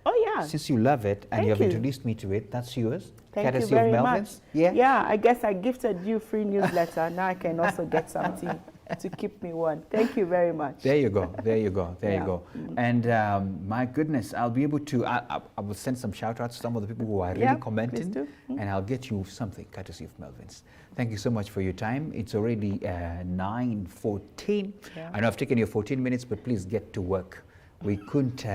Oh yeah. Since you love it and you have introduced me to it, that's yours. Thank you very much. Yeah, I guess I gifted you free newsletter. Now I can also get something to keep me warm. Thank you very much. There you go. There you go. There you go. And my goodness, I'll be able to, I will send some shout outs to some of the people who are really commenting. And I'll get you something courtesy of Melvin's. Thank you so much for your time. It's already 9:14. I know I've taken you 14 minutes, but please get to work. We couldn't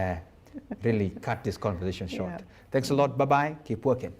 really cut this conversation short. Thanks a lot. Bye-bye. Keep working.